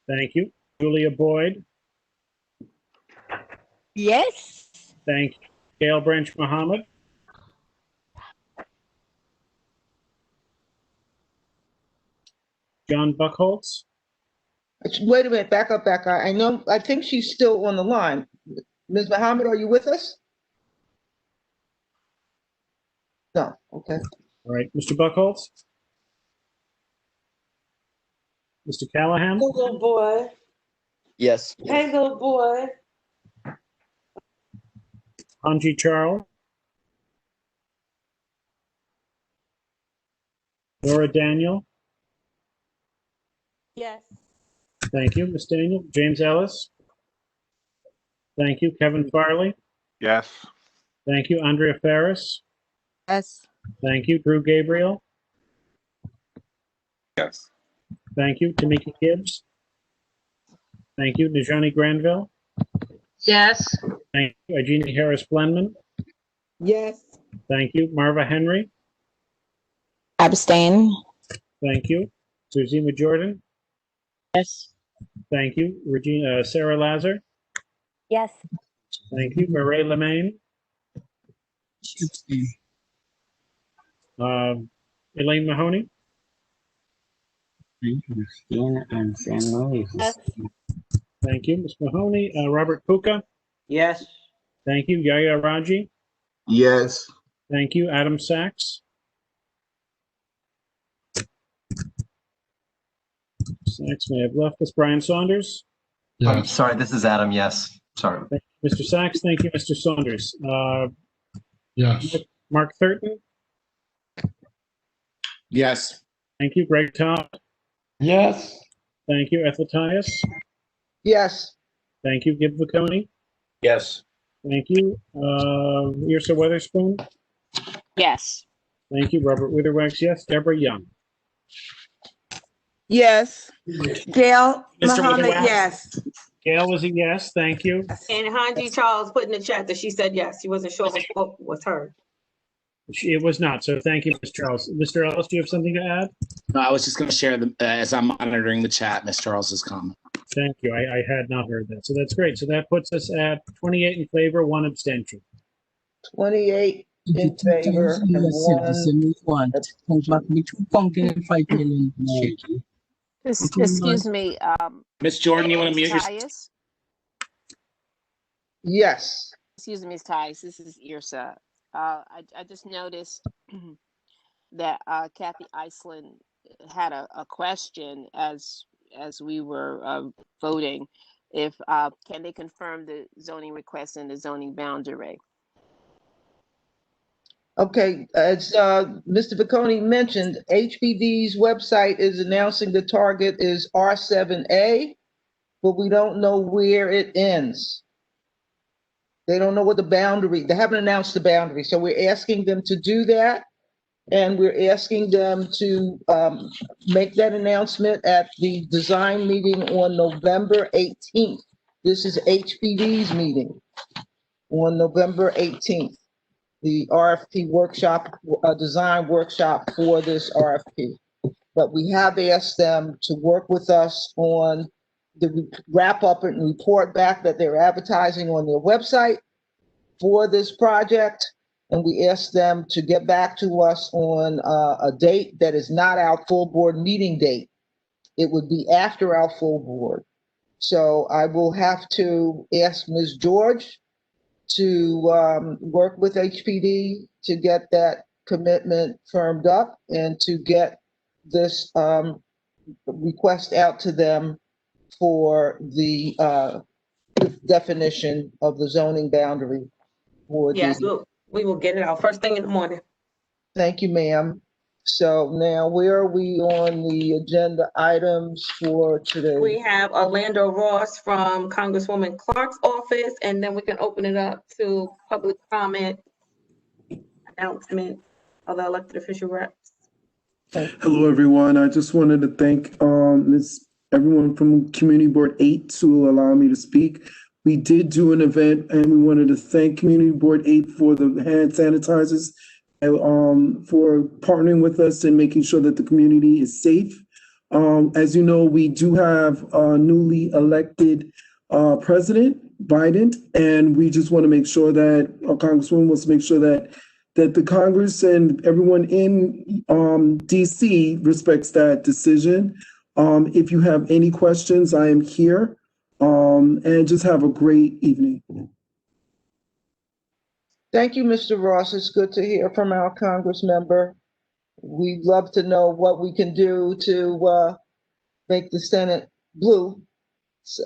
Thank you. Julia Boyd. Yes. Thank you. Gail Branch Muhammad. John Buckholz. Wait a minute, back up. I think she's still on the line. Ms. Muhammad, are you with us? No, okay. All right, Mr. Buckholz. Mr. Callahan. Hey, little boy. Yes. Hey, little boy. Anji Charles. Nora Daniel. Yes. Thank you, Ms. Daniel. James Ellis. Thank you. Kevin Farley. Yes. Thank you. Andrea Ferris. Yes. Thank you. Drew Gabriel. Yes. Thank you. Tamika Gibbs. Thank you. Najani Granville. Yes. Thank you. Jeannie Harris Blenman. Yes. Thank you. Marva Henry. Abstain. Thank you. Suzima Jordan. Yes. Thank you. Sarah Lazar. Yes. Thank you. Murray Lemaine. Elaine Mahoney. And San Luis. Yes. Thank you, Ms. Mahoney. Robert Puka. Yes. Thank you. Yaya Raji. Yes. Thank you. Adam Sachs. Sachs may have left us. Brian Saunders. I'm sorry, this is Adam. Yes. Sorry. Thank you, Mr. Sachs. Thank you, Mr. Saunders. Yes. Mark Thurton. Yes. Thank you. Greg Todd. Yes. Thank you. Ethel Tias. Yes. Thank you. Gib Vicconi. Yes. Thank you. Yrsa Weatherspoon. Yes. Thank you. Robert Witherwax. Yes. Deborah Young. Yes. Gail Mr. Muhammad, Witherwax? yes. Gail was a yes. Thank you. And Hanji Charles put in the chat that she said yes. She wasn't sure if it was her. It was not. So thank you, Ms. Charles. Mr. Ellis, do you have something to add? No, I was just going to share as I'm monitoring the chat, Ms. Charles's comment. Thank you. I had not heard that. So that's great. So that puts us at 28 in favor, 1 abstention. 28 in favor and 1. Excuse me. Ms. Jordan, you want to mute your? Tyus? Yes. excuse me, Ms. Tice, this is Irsa. I just noticed that Kathy Iceland had a question as we were voting. If can they confirm the zoning request and the zoning boundary? Okay, as Mr. Vicconi mentioned, HPD's website is announcing the target is R7A, but we don't know where it ends. They don't know what the boundary, they haven't announced the boundary. So we're asking them to do that. And we're asking them to make that announcement at the design meeting on November 18th. This is HPD's meeting on November 18th. The RFP workshop, design workshop for this RFP. But we have asked them to work with us on the wrap up and report back that they're advertising on their website for this project. And we asked them to get back to us on a date that is not our full board meeting date. It would be after our full board. So I will have to ask Ms. George to work with HPD to get that commitment firmed up and to get this request out to them for the definition of the zoning boundary. For Yes, the, we will get it out first thing in the morning. Thank you, ma'am. So now where are we on the agenda items for today? We have Orlando Ross from Congresswoman Clark's office, and then we can open it up to public comment, announcement of the elected official reps. Hello, everyone. I just wanted to thank everyone from Community Board 8 to allow me to speak. We did do an event, and we wanted to thank Community Board 8 for the hand sanitizers, for partnering with us and making sure that the community is safe. As you know, we do have a newly elected President Biden, and we just want to make sure that Congresswoman wants to make sure that the Congress and everyone in DC respects that decision. If you have any questions, I am here, and just have a great evening. Thank you, Mr. Ross. It's good to hear from our Congress member. We'd love to know what we can do to make the Senate blue. So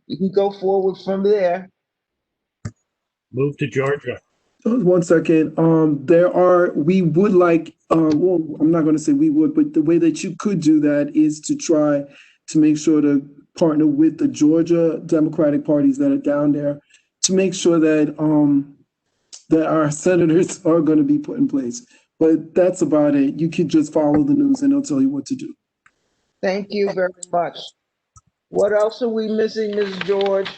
you can go forward from there. Move to Georgia. 1 second. We would like, well, I'm not going to say we would, but the way that you could do that is to try to make sure to partner with the Georgia Democratic parties that are down there to make sure that that our senators are going to be put in place. But that's about it. You can just follow the news and they'll tell you what to do. Thank you very much. What else are we missing, Ms. George?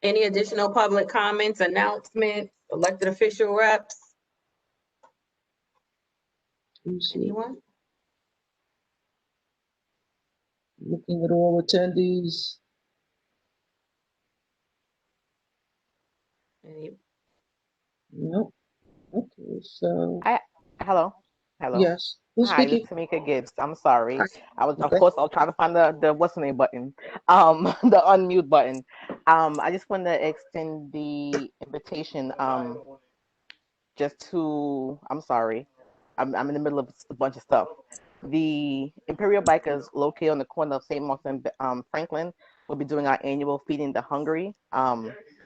Any additional public comments, announcements, elected official reps? Anyone? Looking at all attendees. Nope. Okay, so. Hello. Yes. Who's Hi, this speaking? is Tamika Gibbs. I'm sorry. I was, of Okay. course, I was trying to find the what's the name button, the unmute button. I just wanted to extend the invitation, just to. I'm sorry, I'm in the middle of a bunch of stuff. The Imperial Bikers, located on the corner of St. Mark's and Franklin, will be doing our annual Feeding the Hungry.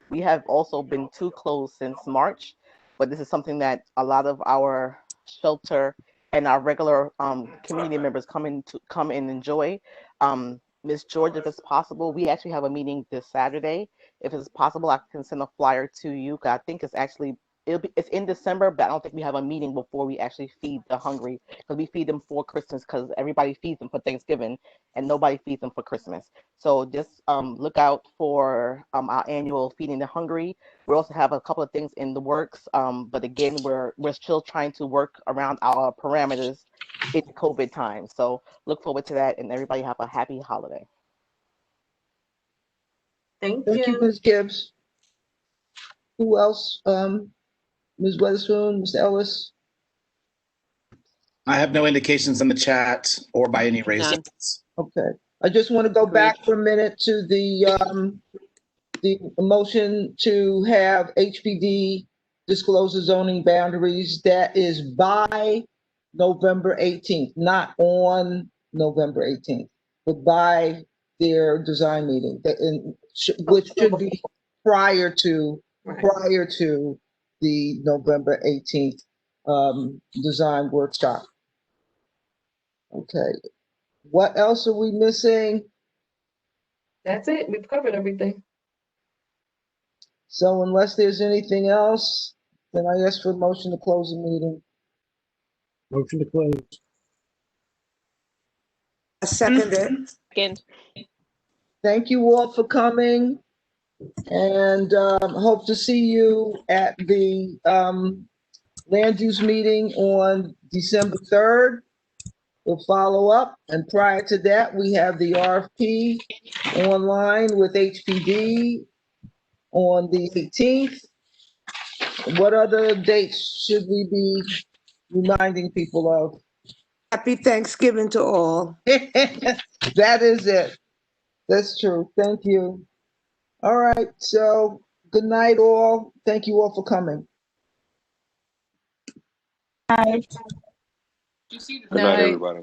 We have also been too closed since March, but this is something that a lot of our shelter and our regular community members come in and enjoy. Ms. George, if it's possible, we actually have a meeting this Saturday. If it's possible, I can send a flyer to you. I think it's actually it's in December, but I don't think we have a meeting before we actually feed the hungry, because we feed them for Christmas, because everybody feeds them for Thanksgiving and nobody feeds them for Christmas. So just look out for our annual Feeding the Hungry. We also have a couple of things in the works, but again, we're still trying to work around our parameters in COVID time. So look forward to that, and everybody have a happy holiday. Thank you, Ms. Gibbs. Who else? Ms. Weatherspoon, Ms. Ellis? I have no indications in the chat or by any raised hands. Okay. I just want to go back for a minute to the the motion to have HPD disclose the zoning boundaries, that is by November 18th, not on November 18th, but by their design meeting, which should be prior to the November 18th design workshop. Okay, what else are we missing? That's it. We've covered everything. So unless there's anything else, then I ask for a motion to close the meeting. Motion to close. I second it. Second. Thank you all for coming, and hope to see you at the land use meeting on December 3rd. We'll follow up, and prior to that, we have the RFP online with HPD on the 18th. What other dates should we be reminding people of? Happy Thanksgiving to all. That is it. That's true. Thank you. All right. So good night, all. Thank you all for coming. Good night, everybody.